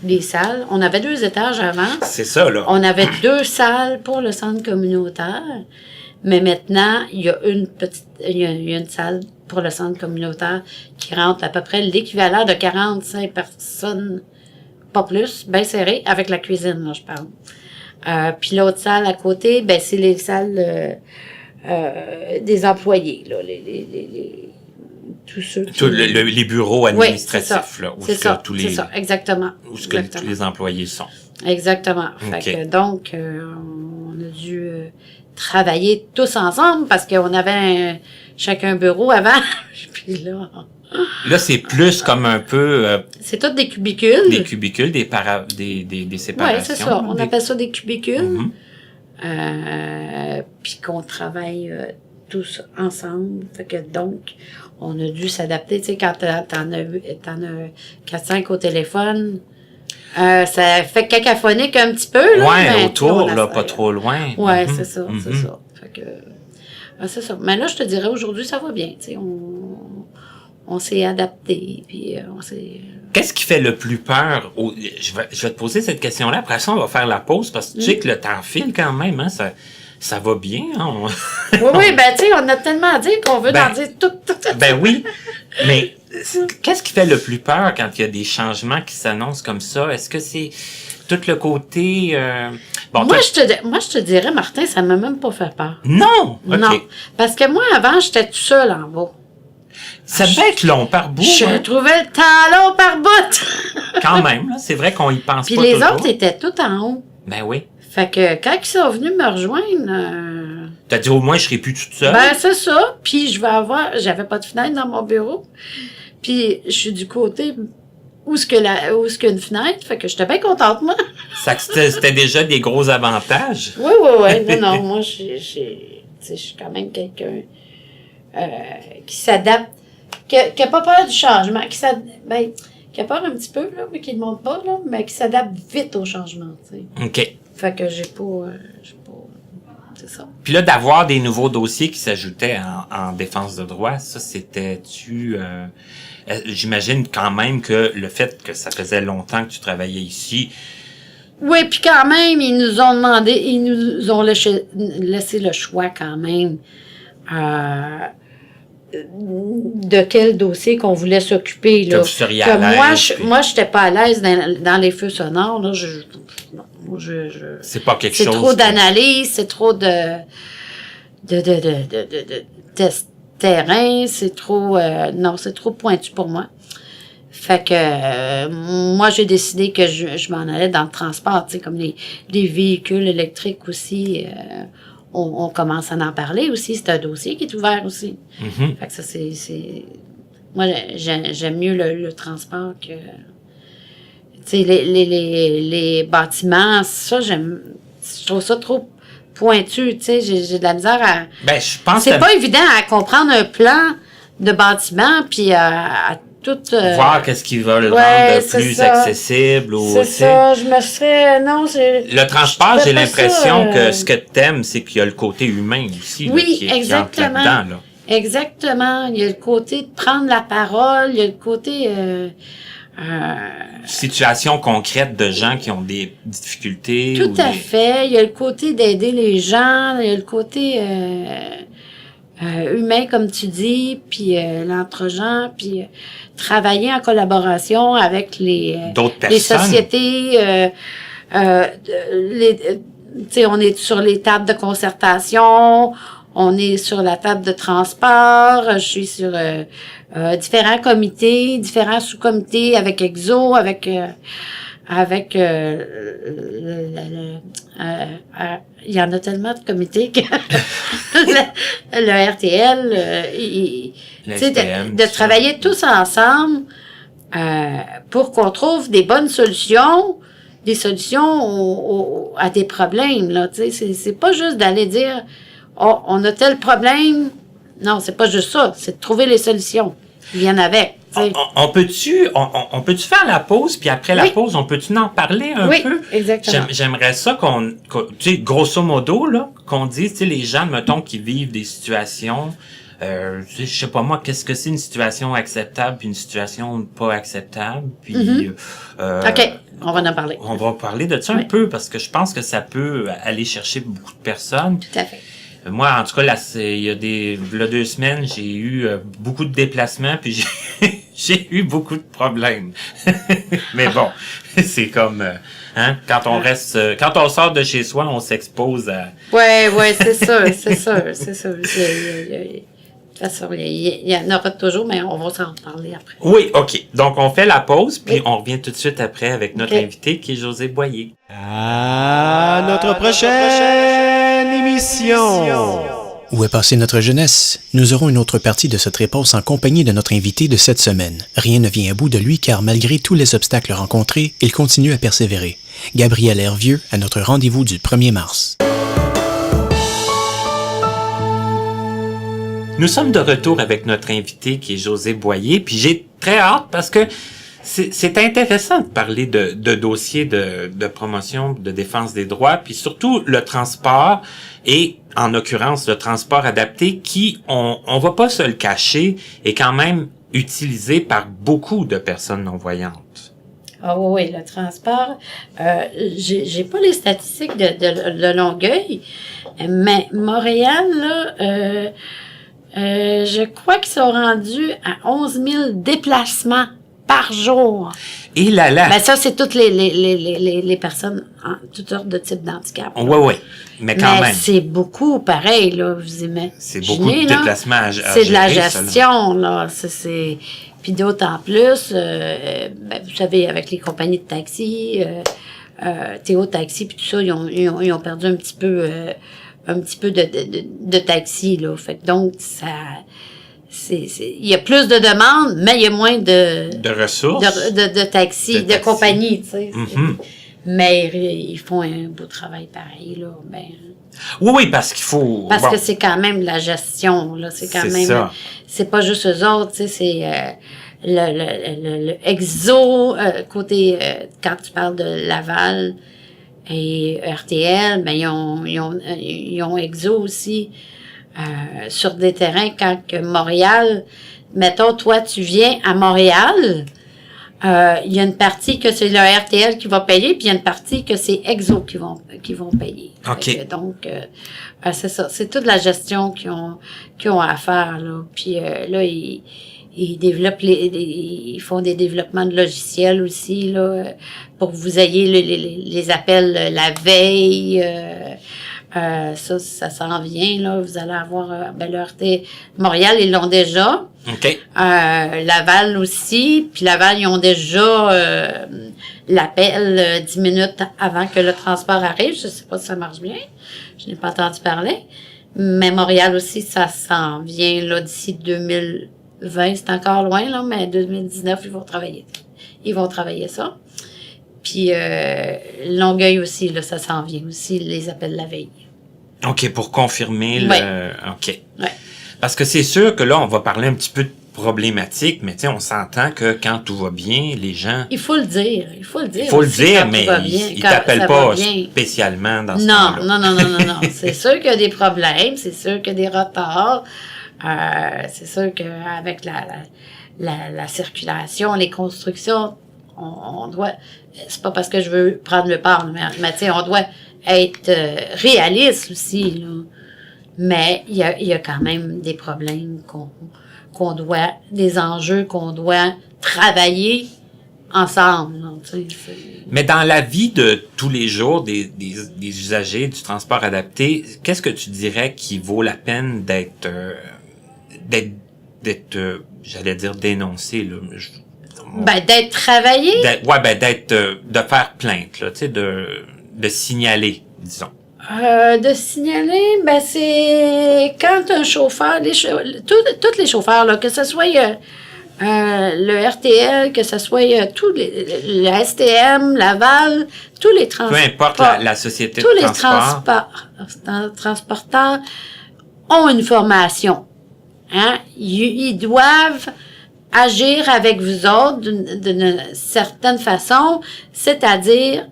des salles. On avait 2 étages avant. C'est ça, là. On avait 2 salles pour le centre communautaire. Mais maintenant, il y a une salle pour le centre communautaire qui rentre à peu près l'équivalent de 45 personnes, pas plus, bien serré, avec la cuisine, là, je parle. Puis l'autre salle à côté, ben c'est les salles des employés, là, tous ceux qui... les bureaux administratifs, oui, là, où c'est ça, tous les, c'est ça, exactement. Où tous les employés sont. Exactement. Okay. Fait que, donc, on a dû travailler tous ensemble parce qu'on avait chacun bureau avant. Puis là, Là, c'est plus comme un peu c'est tous des cubicules. des cubicules, des séparations. Oui, c'est ça. On appelle ça des cubicules. Mhm. Puis qu'on travaille tous ensemble. Fait que donc, on a dû s'adapter. Tu sais, quand t'en as 4-5 au téléphone, ça fait cacophonique un petit peu, là. Ouais, mais autour, on là, essaie. pas trop loin. Ouais, Mhm. c'est ça, c'est Mhm. ça. Fait que, c'est ça. Mais là, je te dirais, aujourd'hui, ça va bien. Tu sais, on s'est adapté, puis on s'est... Qu'est-ce qui fait le plus peur? Je vais te poser cette question-là. Après ça, on va faire la pause parce que tu sais que le temps file quand même. Hein, ça va bien. Hein? Oui, ben tu sais, on a tellement à dire qu'on veut en dire tout. Ben oui. Mais qu'est-ce qui fait le plus peur quand il y a des changements qui s'annoncent comme ça? Est-ce que c'est tout le côté... Bon, Moi, je te dirais, Martin, ça m'a même pas fait peur. Non! OK. Non. Parce que moi, avant, j'étais tout seul en bas. Ça devait être long par bout. Je Hein? trouvais le temps long par bout. Quand même, là, c'est vrai qu'on y pense Puis pas les toujours. autres étaient tout en haut. Ben oui. Fait que quand ils sont venus me rejoindre, T'as dit au moins je serai plus toute seule. ben c'est ça. Puis j'avais pas de fenêtre dans mon bureau. Puis je suis du côté où est-ce qu'il y a une fenêtre. Fait que j'étais bien contente, moi. Ça, c'était déjà des gros avantages. Oui. Non, moi, je suis quand même quelqu'un qui s'adapte, qui a pas peur du changement, qui a peur un petit peu, là, mais qui ne monte pas, là, mais qui s'adapte vite au changement, tu sais. OK. Fait que j'ai pas, c'est ça. Puis là, d'avoir des nouveaux dossiers qui s'ajoutaient en défense de droit, ça, c'était-tu... j'imagine quand même que le fait que ça faisait longtemps que tu travaillais ici... Oui, puis quand même, ils nous ont laissé le choix quand même de quel dossier qu'on voulait s'occuper, là. Que vous seriez à l'aise, puis- Moi, j'étais pas à l'aise dans les feux sonores, là. C'est pas quelque C'est chose... trop que- d'analyse, c'est trop de test terrain, c'est trop non, c'est trop pointu pour moi. Fait que moi j'ai décidé que je m'en allais dans le transport, tu sais, comme les véhicules électriques aussi. On commence à en parler aussi, c'est un dossier qui est ouvert aussi. Mhm. Fait que ça c'est moi j'aime mieux le transport que tu sais les bâtiments, ça je trouve ça trop pointu, tu sais, j'ai de la misère à... Ben, je pense C'est que pas évident à comprendre un plan de bâtiment, puis à tout... voir qu'est-ce qui va le ouais, rendre c'est plus ça. accessible. Ou, C'est tu sais. ça, je me serais... Non, c'est... Le transport, je j'ai ferais pas l'impression ça, que ce que t'aimes, c'est qu'il y a le côté humain aussi. là, Oui, qui entre exactement. là-dedans, là. Exactement. Il y a le côté de prendre la parole, il y a le côté... Situations concrètes de gens qui ont des difficultés. Tout ou à des... fait. Il y a le côté d'aider les gens, il y a le côté humain, comme tu dis, puis l'entre-gens, puis travailler en collaboration avec D'autres les personnes. sociétés. Tu sais, on est sur les tables de concertation, on est sur la table de transport, je suis sur différents comités, différents sous-comités avec EXO, avec il y en a tellement de comités que le RTL, Le tu sais, SPM, de tout ça. travailler tous ensemble pour qu'on trouve des bonnes solutions, des solutions à des problèmes, là, tu sais, c'est pas juste d'aller dire, oh, on a tel problème. Non, c'est pas juste ça, c'est de trouver les solutions qui viennent avec. tu sais. On peut-tu faire la pause, puis après la Oui. pause, on peut-tu en parler un Oui, peu? exactement. J'aimerais ça tu sais, grosso modo, là, qu'on dise, tu sais, les gens, mettons, qui vivent des situations, tu sais, je sais pas moi, qu'est-ce que c'est une situation acceptable puis une situation pas acceptable, puis... OK, on va en parler. On va parler de ça un Oui. peu, parce que je pense que ça peut aller chercher beaucoup de personnes. Tout à fait. Moi, en tout cas, là, il y a 2 semaines, j'ai eu beaucoup de déplacements, puis j'ai eu beaucoup de problèmes. Mais bon, c'est comme, hein, quand on sort de chez soi, on s'expose à... Ouais, c'est sûr. De toute façon, il y en aura toujours, mais on va s'en parler après. Oui, OK. Donc, on fait la pause, puis Oui. on revient tout de suite après avec notre OK. invité, qui est José Boyer. À notre prochaine émission. Où est passée notre jeunesse? Nous aurons une autre partie de cette réponse en compagnie de notre invité de cette semaine. Rien ne vient à bout de lui car malgré tous les obstacles rencontrés, il continue à persévérer. Gabriel Hervieux à notre rendez-vous du 1er mars. Nous sommes de retour avec notre invité qui est José Boyer, puis j'ai très hâte parce que c'est intéressant de parler de dossiers de promotion, de défense des droits, puis surtout le transport et en l'occurrence le transport adapté qui, on va pas se le cacher, est quand même utilisé par beaucoup de personnes non-voyantes. Ah oui, le transport, j'ai pas les statistiques de Longueuil, mais Montréal, là, je crois qu'ils sont rendus à 11 000 déplacements par jour. Et là. Ben ça, c'est toutes les personnes, toutes sortes de types d'handicap. Oui. Mais quand même. C'est beaucoup, pareil, là, vous imaginez. C'est beaucoup de déplacements à gérer. C'est de la gestion, là. Puis d'autant plus, vous savez, avec les compagnies de taxi, Théo Taxi, puis tout ça, ils ont perdu un petit peu de taxi, là. Fait que donc, ça... il y a plus de demandes, mais il y a moins de ressources, de taxis, de compagnies, tu sais. Mm-hmm. Mais ils font un beau travail pareil, là. Ben, oui, parce qu'il faut... Parce que c'est quand même la gestion, là. C'est quand même... Ça. C'est pas juste eux autres, tu sais, c'est le exo, côté... quand tu parles de Laval et RTL, ben ils ont exo aussi. Sur des terrains quand que Montréal, mettons, toi, tu viens à Montréal, il y a une partie que c'est le RTL qui va payer, puis il y a une partie que c'est Exo qui vont payer. OK. Donc, c'est ça. C'est toute la gestion qu'ils ont à faire, là. Puis là, ils développent ils font des développements de logiciels aussi, là, pour que vous ayez les appels la veille, ça s'en vient, là. Vous allez avoir, le RT Montréal, ils l'ont déjà. OK. Laval aussi. Puis Laval, ils ont déjà l'appel 10 minutes avant que le transport arrive. Je sais pas si ça marche bien. Je n'ai pas entendu parler. Mais Montréal aussi, ça s'en vient, là, d'ici 2020. C'est encore loin, là, mais 2019, ils vont travailler ça. Puis Longueuil aussi, là, ça s'en vient aussi, les appels la veille. OK, pour confirmer Ouais. OK. Ouais. Parce que c'est sûr que là, on va parler un petit peu de problématique, mais tu sais, on s'entend que quand tout va bien, les gens... Il faut le dire. Il faut le dire, mais ils t'appellent pas spécialement dans ce temps-là. Non. C'est sûr qu'il y a des problèmes, c'est sûr qu'il y a des retards. C'est sûr qu'avec la circulation, les constructions, on doit... C'est pas parce que je veux prendre le part, mais tu sais, on doit être réaliste aussi, là. Mais il y a quand même des problèmes qu'on doit, des enjeux qu'on doit travailler ensemble, là, tu sais. Mais dans la vie de tous les jours des usagers du transport adapté, qu'est-ce que tu dirais qui vaut la peine d'être j'allais dire dénoncé, là. D'être travaillé. De faire plainte, là, tu sais, de signaler, disons. De signaler, c'est quand un chauffeur, tous les chauffeurs, là, que ce soit le RTL, que ce soit le STM, Laval, tous les transports. Peu importe la société tous de transport. Tous les transporteurs ont une formation. Hein? Ils doivent agir avec vous autres d'une certaine façon, c'est-à-dire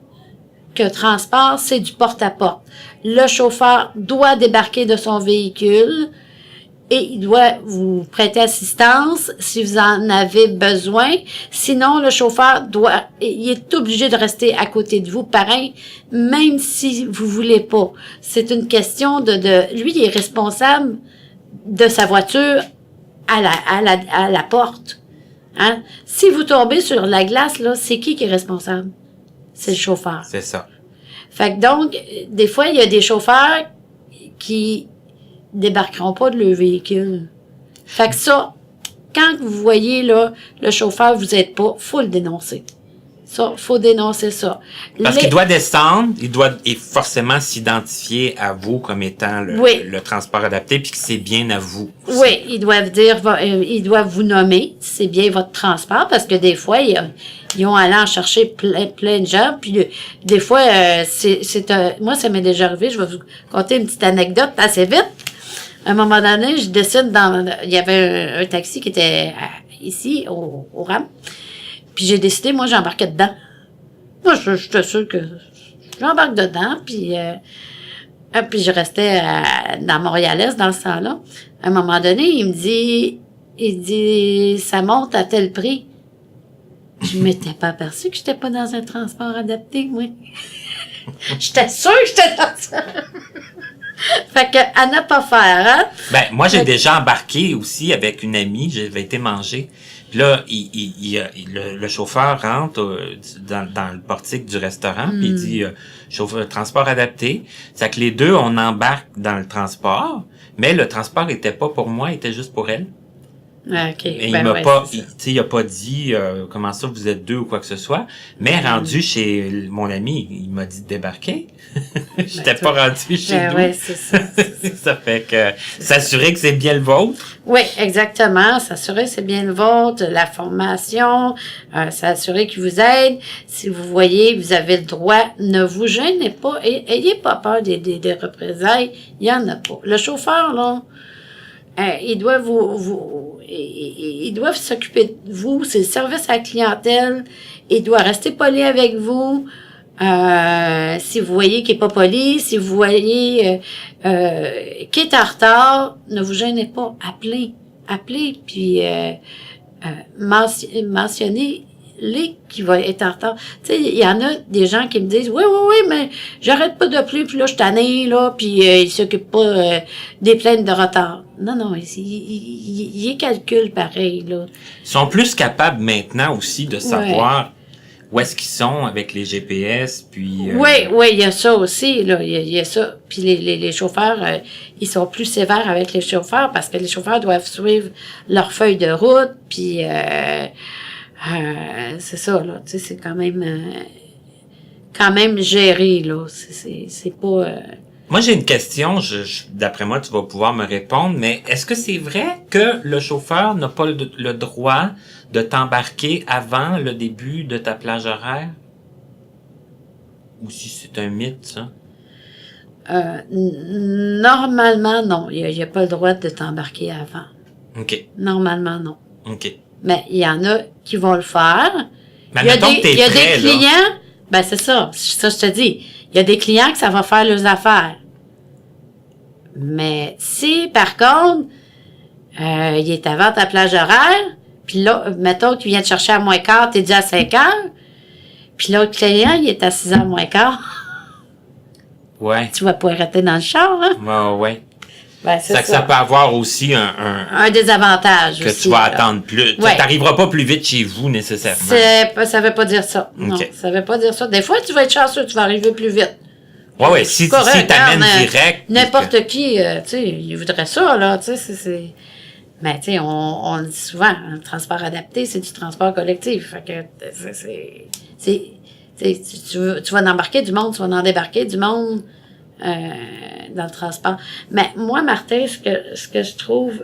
que transport, c'est du porte-à-porte. Le chauffeur doit débarquer de son véhicule et il doit vous prêter assistance si vous en avez besoin. Sinon, le chauffeur il est obligé de rester à côté de vous, pareil, même si vous voulez pas. C'est une question lui, il est responsable de sa voiture à la porte. Hein? Si vous tombez sur la glace, là, c'est qui est responsable? C'est le chauffeur. C'est ça. Fait que donc, des fois, il y a des chauffeurs qui débarqueront pas de leur véhicule. Fait que ça, quand vous voyez, là, le chauffeur vous aide pas, faut le dénoncer. Ça, faut dénoncer ça. Parce qu'il doit descendre, il doit forcément s'identifier à vous comme étant le transport adapté, puis que c'est bien à vous. Oui, ils doivent ils doivent vous nommer si c'est bien votre transport, parce que des fois, ils ont allé en chercher plein de gens, puis des fois, moi, ça m'est déjà arrivé, je vais vous conter une petite anecdote assez vite. À un moment donné, je décide il y avait un taxi qui était ici, au RAM. Puis j'ai décidé, moi, j'embarquais dedans. Moi, j'étais sûre que j'embarque dedans, puis je restais dans Montréal-Est dans ce temps-là. À un moment donné, il dit, ça monte à tel prix. Je m'étais pas aperçue que j'étais pas dans un transport adapté, moi. J'étais sûre que j'étais dans ça. Fait que, à ne pas faire, hein? Ben, moi, j'ai déjà embarqué aussi avec une amie, j'avais été manger. Puis là, le chauffeur rentre dans le portique du restaurant, puis il dit chauffeur transport adapté. C'est que les deux, on embarque dans le transport, mais le transport était pas pour moi, il était juste pour elle. OK. Et il a pas dit comment ça vous êtes deux ou quoi que ce soit, mais rendu chez mon ami, il m'a dit de débarquer. J'étais pas rendu chez nous. Oui, c'est ça. Ça fait que s'assurer que c'est bien le vôtre. Oui, exactement. S'assurer que c'est bien le vôtre, la formation, s'assurer qu'il vous aide. Si vous voyez, vous avez le droit, ne vous gênez pas, ayez pas peur des représailles, il y en a pas. Le chauffeur, là, ils doivent ils doivent s'occuper de vous, c'est le service à la clientèle, il doit rester poli avec vous. Si vous voyez qu'il est pas poli, si vous voyez qu'il est en retard, ne vous gênez pas, appelez, puis mentionnez les qui va être en retard. Tu sais, il y en a des gens qui me disent oui, mais j'arrête pas de plus, puis là je suis tannée, là, puis ils s'occupent pas des plaintes de retard. Non, il calcule pareil, là. Ils sont plus capables maintenant aussi de savoir où est-ce qu'ils sont avec les GPS, puis... Oui, il y a ça aussi, là, il y a ça. Puis les chauffeurs, ils sont plus sévères avec les chauffeurs parce que les chauffeurs doivent suivre leur feuille de route, puis c'est ça, là, tu sais, c'est quand même géré, là, c'est pas... Moi, j'ai une question, d'après moi, tu vas pouvoir me répondre, mais est-ce que c'est vrai que le chauffeur n'a pas le droit de t'embarquer avant le début de ta plage horaire? Ou si c'est un mythe, ça? Normalement, non. Il n'y a pas le droit de t'embarquer avant. OK. Normalement, non. OK. Mais il y en a qui vont le faire. Mais il y a mettons que t'es des prêt, clients, là. ben c'est ça je te dis. Il y a des clients que ça va faire leurs affaires. Mais si, par contre, il est avant ta plage horaire, puis là, mettons que tu viens te chercher à moins quart, t'es dit à 5 heures, puis l'autre client, il est à 6 heures moins quart. Ouais. Tu vas pas arrêter dans le char, hein? Ouais. Ben, c'est ça. Que ça peut avoir aussi un désavantage que aussi, tu vas là. attendre plus. Ouais. T'arriveras pas plus vite chez vous, nécessairement. Ça veut pas dire ça. Non, OK. ça veut pas dire ça. Des fois, tu vas être chanceux, tu vas arriver plus vite. Ouais. Si t'amènes direct. N'importe qui, tu sais, il voudrait ça, là, tu sais, c'est... Mais, tu sais, on le dit souvent, le transport adapté, c'est du transport collectif. Fait que, tu vas en embarquer du monde, tu vas en débarquer du monde dans le transport. Mais moi, Martin, ce que je trouve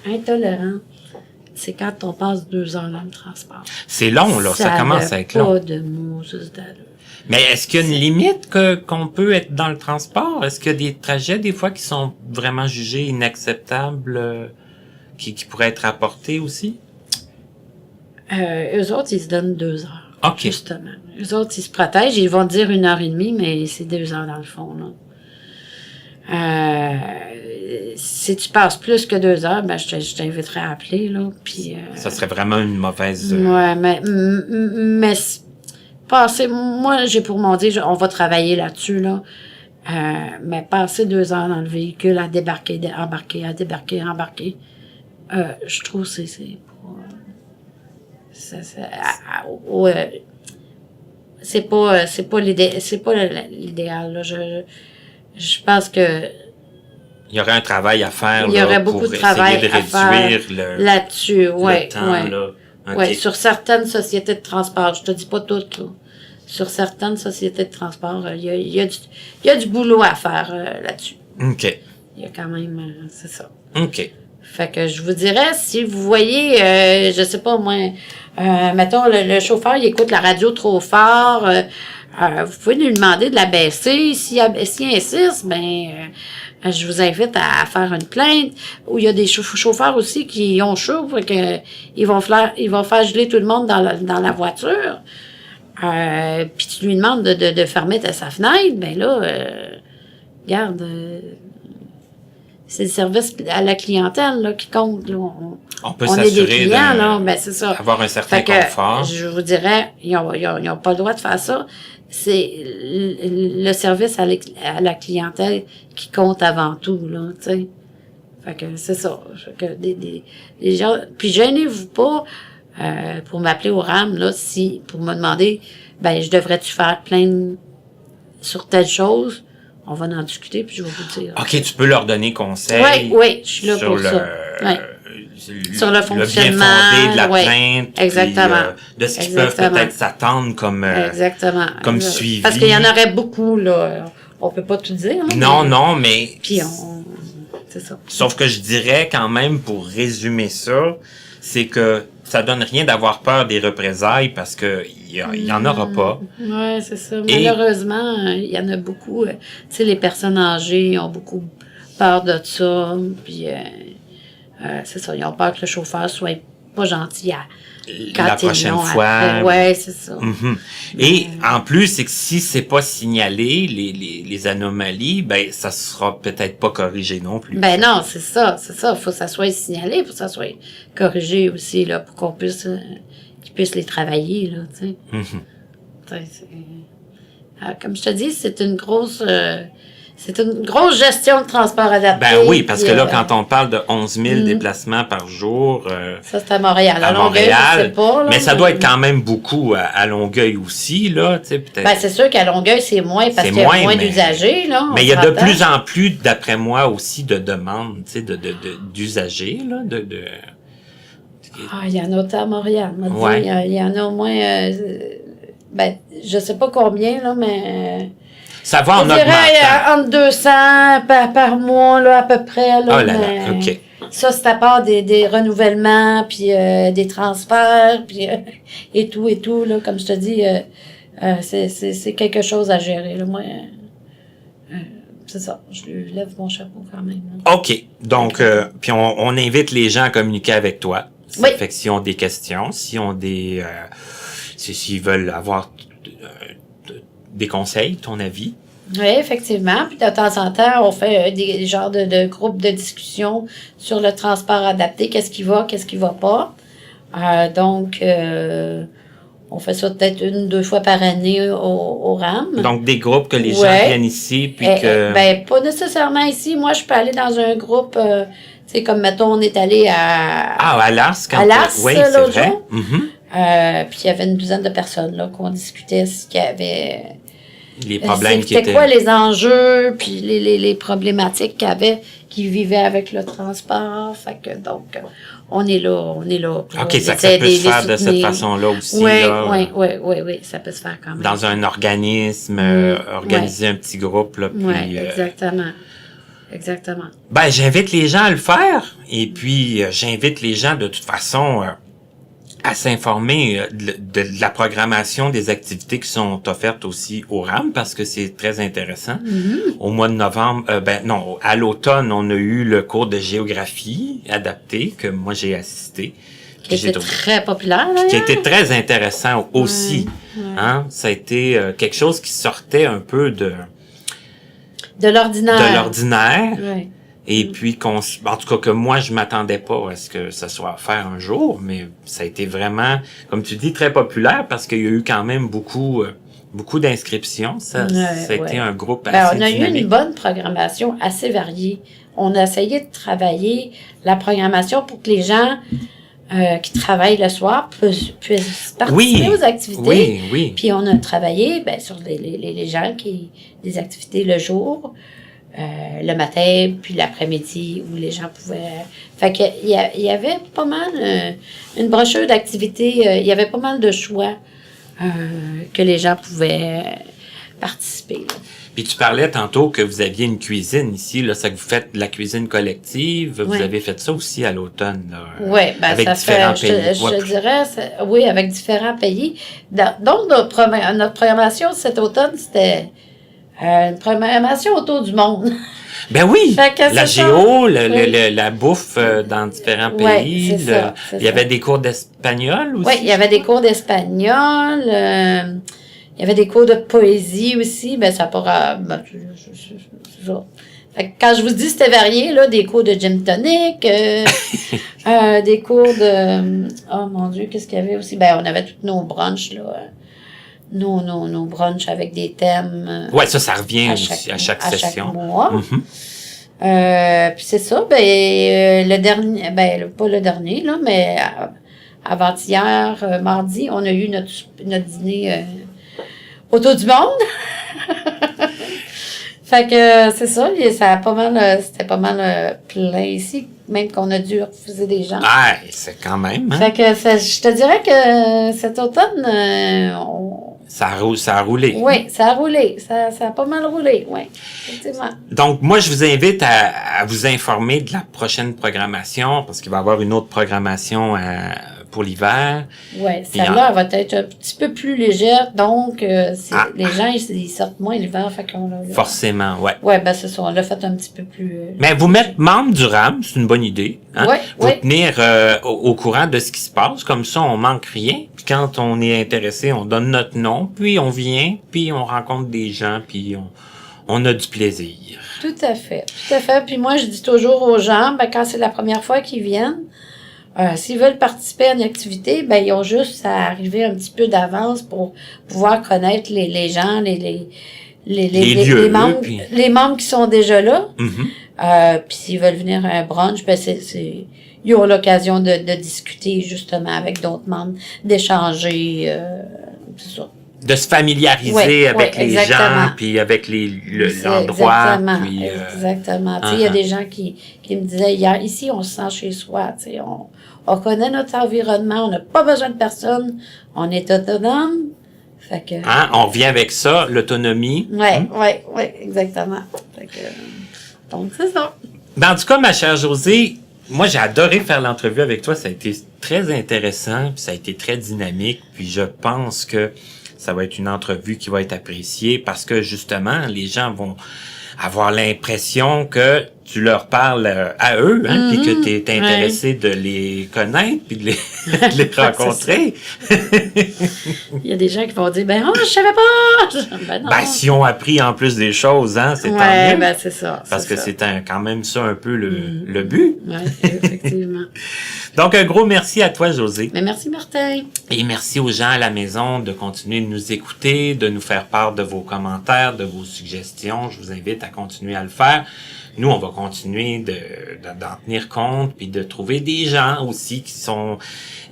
intolérant, c'est quand on passe 2 heures dans le transport. C'est long, là. Ça commence à être long. Pas de mots, d'allure. Mais est-ce qu'il y a une limite qu'on peut être dans le transport? Est-ce qu'il y a des trajets, des fois, qui sont vraiment jugés inacceptables, qui pourraient être apportés aussi? Eux autres, ils se donnent 2 heures. OK. Justement. Eux autres, ils se protègent. Ils vont dire 1h30, mais c'est 2 heures dans le fond, là. Si tu passes plus que 2 heures, ben, je t'inviterai à appeler, là. Puis, ça serait vraiment une mauvaise... Ouais, mais passer, moi, j'ai pour mon dire, on va travailler là-dessus, là. Mais passer 2 heures dans le véhicule à débarquer, embarquer, je trouve que c'est pas l'idéal, là. Je pense que il y aurait un travail à faire. Il y aurait beaucoup de travail essayer de à faire réduire là-dessus, le temps, là. OK. Ouais, sur certaines sociétés de transport. Je te dis pas toutes, là. Sur certaines sociétés de transport, il y a du boulot à faire là-dessus. OK. Il y a quand même, c'est ça. OK. Fait que je vous dirais, si vous voyez, je sais pas moi, mettons, le chauffeur, il écoute la radio trop fort, vous pouvez lui demander de la baisser. S'il insiste, je vous invite à faire une plainte. Ou il y a des chauffeurs aussi qui ont chaud, fait que ils vont faire geler tout le monde dans la voiture. Puis tu lui demandes de fermer sa fenêtre, ben là, regarde, c'est le service à la clientèle là, qui compte. Là. On peut on est des s'assurer clients, là, ben c'est ça. avoir un certain Fait que, confort. je vous dirais, ils ont pas le droit de faire ça. C'est le service à la clientèle qui compte avant tout, là, tu sais. Fait que c'est ça. Fait que des gens, puis gênez-vous pas pour m'appeler au RAM, là, pour me demander, je devrais-tu faire plainte sur telle chose? On va en discuter, puis je vais vous dire. OK, tu peux leur donner conseil. Oui, je suis là pour ça. Ouais. Sur le fonctionnement. Le bien fondé de la plainte. Exactement. Puis, de ce qu'ils peuvent peut-être s'attendre comme, comme suivi. Parce qu'il y en aurait beaucoup, là. On peut pas tout dire. Hein, non, mais... Puis c'est ça. Sauf que je dirais quand même, pour résumer ça, c'est que ça donne rien d'avoir peur des représailles parce que il y en aura pas. Ouais, c'est ça. Malheureusement, il y en a beaucoup. Tu sais, les personnes âgées ont beaucoup peur de ça. Puis c'est ça. Ils ont peur que le chauffeur soit pas gentil quand la prochaine fois. Après. Ouais, c'est ça. Mm-hmm. Et en plus, c'est que si c'est pas signalé, les anomalies, ça sera peut-être pas corrigé non plus. Non, c'est ça. Faut que ça soit signalé, faut que ça soit corrigé aussi, là, pour qu'on puisse, qu'ils puissent les travailler, là, tu sais. Mm-hmm. Comme je te dis, c'est une grosse gestion de transport adapté. Oui, parce que là, quand on parle de 11 000 déplacements par jour... ça, c'est à Montréal. À Longueuil, je sais pas. Là, mais ça doit être quand même beaucoup à Longueuil aussi, là, tu sais, peut-être. C'est sûr qu'à Longueuil, c'est moins parce qu'il y a moins d'usagers, là. Mais il y a de plus en plus, d'après moi, aussi de demandes, tu sais, d'usagers, là, il y en a autant à Montréal. Ouais. Il y en a au moins... je sais pas combien, là, mais... Ça va en augmentant. Je dirais entre 200 par mois, là, à peu près. Là, oh là là, OK. Ça, c'est à part des renouvellements, puis des transferts, puis et tout, là, comme je te dis, c'est quelque chose à gérer, là, moi. C'est ça, je lui lève mon chapeau quand même. Là. OK. Donc, puis on invite les gens à communiquer avec toi. Oui. Fait que s'ils ont des questions, s'ils ont s'ils veulent avoir des conseils, ton avis. Oui, effectivement. Puis de temps en temps, on fait des genres de groupes de discussion sur le transport adapté. Qu'est-ce qui va pas. Donc, on fait ça peut-être 1-2 fois par année au RAM. Donc, des groupes que les gens viennent ici, puis que... pas nécessairement ici. Moi, je peux aller dans un groupe... tu sais, comme, mettons, on est allé à Lars. À Lars, oui, c'est vrai. Mm-hmm. Puis il y avait une douzaine de personnes là qu'on discutait ce qu'il y avait... Les problèmes qui étaient... C'était quoi les enjeux, puis les problématiques qu'ils vivaient avec le transport. Fait que, donc, on est là pour OK, ça peut se faire de cette façon-là aussi. Oui, ça peut se faire quand même. Dans un organisme, organiser un petit groupe, là, puis... Oui, exactement. J'invite les gens à le faire, et puis j'invite les gens, de toute façon... à s'informer de la programmation des activités qui sont offertes aussi au RAM, parce que c'est très intéressant. Mm-hmm. Au mois de novembre, à l'automne, on a eu le cours de géographie adapté, que moi j'ai assisté. Qui était très populaire, là. Qui a été très intéressant aussi. Hein? Ça a été quelque chose qui sortait un peu de l'ordinaire. Ouais. Et puis, en tout cas, que moi, je m'attendais pas à ce que ça soit offert un jour, mais ça a été vraiment, comme tu dis, très populaire parce qu'il y a eu quand même beaucoup d'inscriptions. Ça a été un groupe assez dynamique. On a eu une bonne programmation assez variée. On a essayé de travailler la programmation pour que les gens qui travaillent le soir puissent participer aux activités. Oui. Puis on a travaillé sur les gens des activités le jour. le matin, puis l'après-midi, où les gens pouvaient... Fait qu'il y avait pas mal une brochure d'activités, il y avait pas mal de choix que les gens pouvaient participer. Là. Puis tu parlais tantôt que vous aviez une cuisine ici, là, ça que vous faites de la cuisine collective. Vous avez fait ça aussi à l'automne, Oui, ben avec ça différents fait, pays. je dirais, oui, avec différents pays. Donc, notre programmation cet automne, c'était une programmation autour du monde. Ben oui, la c'est géo, oui. la bouffe dans différents Ouais, pays. c'est ça, Il y avait des cours d'espagnol aussi. Oui, il y avait des cours d'espagnol. Il y avait des cours de poésie aussi. Ben, ça pourra... Ben, c'est ça. Fait que quand je vous dis c'était varié, là, des cours de gin tonic, des cours de... oh mon Dieu, qu'est-ce qu'il y avait aussi? Ben, on avait tous nos brunchs, là. Nos brunchs avec des thèmes. Oui, ça revient à chaque session. Chaque mois. Mm-hmm. Puis c'est ça, le dernier, pas le dernier, là, mais avant-hier, mardi, on a eu notre dîner autour du monde. Fait que c'est ça, c'était pas mal plein ici, même qu'on a dû refuser des gens. Ah, c'est quand même. Hein? Fait que je te dirais que cet automne, ça a roulé. Oui, ça a roulé. Ça a pas mal roulé, oui, effectivement. Donc, moi, je vous invite à vous informer de la prochaine programmation, parce qu'il va y avoir une autre programmation pour l'hiver. Oui, celle-là, elle va être un petit peu plus légère, donc les gens, ils sortent moins l'hiver, fait qu'on l'a... Forcément, ouais. Oui, ben c'est ça, on l'a fait un petit peu plus... Mais vous mettre membre du RAM, c'est une bonne idée. Hein? Ouais, vous tenir au courant de ce qui se passe, comme ça, on manque rien. Puis quand on est intéressé, on donne notre nom, puis on vient, puis on rencontre des gens, puis on a du plaisir. Tout à fait, tout à fait. Puis moi, je dis toujours aux gens, ben quand c'est la première fois qu'ils viennent, s'ils veulent participer à une activité, ben ils ont juste à arriver un petit peu d'avance pour pouvoir connaître les gens, les membres, les membres qui sont déjà là. Mm-hmm. Puis s'ils veulent venir à un brunch, ben ils ont l'occasion de discuter justement avec d'autres membres, d'échanger, c'est ça. De se familiariser avec les gens, puis avec l'endroit. Exactement. Il y a des gens qui me disaient hier, ici, on se sent chez soi. On connaît notre environnement, on n'a pas besoin de personne, on est autonome. Fait que, on revient avec ça, l'autonomie. Oui, exactement. Fait que, donc, c'est ça. Ben, en tout cas, ma chère Josée, moi, j'ai adoré faire l'entrevue avec toi. Ça a été très intéressant, puis ça a été très dynamique. Puis je pense que ça va être une entrevue qui va être appréciée parce que, justement, les gens vont avoir l'impression que tu leur parles à eux, hein, puis que tu es intéressé de les connaître, puis de les rencontrer. Il y a des gens qui vont dire, je savais pas! Ben non. Ben, si on a appris en plus des choses, hein, c'est tant mieux. Ben, c'est ça. Parce que c'est quand même ça un peu le but. Oui, effectivement. Donc, un gros merci à toi, Josée. Mais merci, Martin. Et merci aux gens à la maison de continuer de nous écouter, de nous faire part de vos commentaires, de vos suggestions. Je vous invite à continuer à le faire. Nous, on va continuer d'en tenir compte, puis de trouver des gens aussi qui sont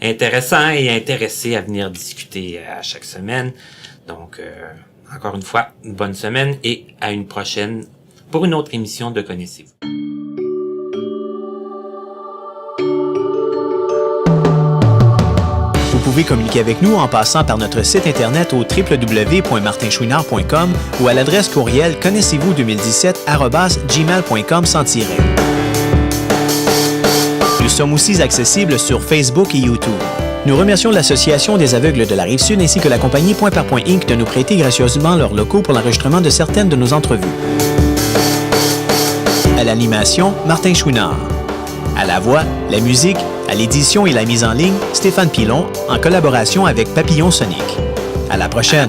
intéressants et intéressés à venir discuter à chaque semaine. Donc, encore une fois, une bonne semaine et à une prochaine pour une autre émission de Connaissez-vous. Vous pouvez communiquer avec nous en passant par notre site internet au www.martinchouinard.com ou à l'adresse courriel connaissez-vous2017@gmail.com sans tiret. Nous sommes aussi accessibles sur Facebook et YouTube. Nous remercions l'Association des aveugles de la Rive-Sud ainsi que la compagnie Point par Point Inc. de nous prêter gracieusement leurs locaux pour l'enregistrement de certaines de nos entrevues. À l'animation, Martin Chouinard. À la voix, la musique, à l'édition et la mise en ligne, Stéphane Pilon, en collaboration avec Papillon Sonic. À la prochaine.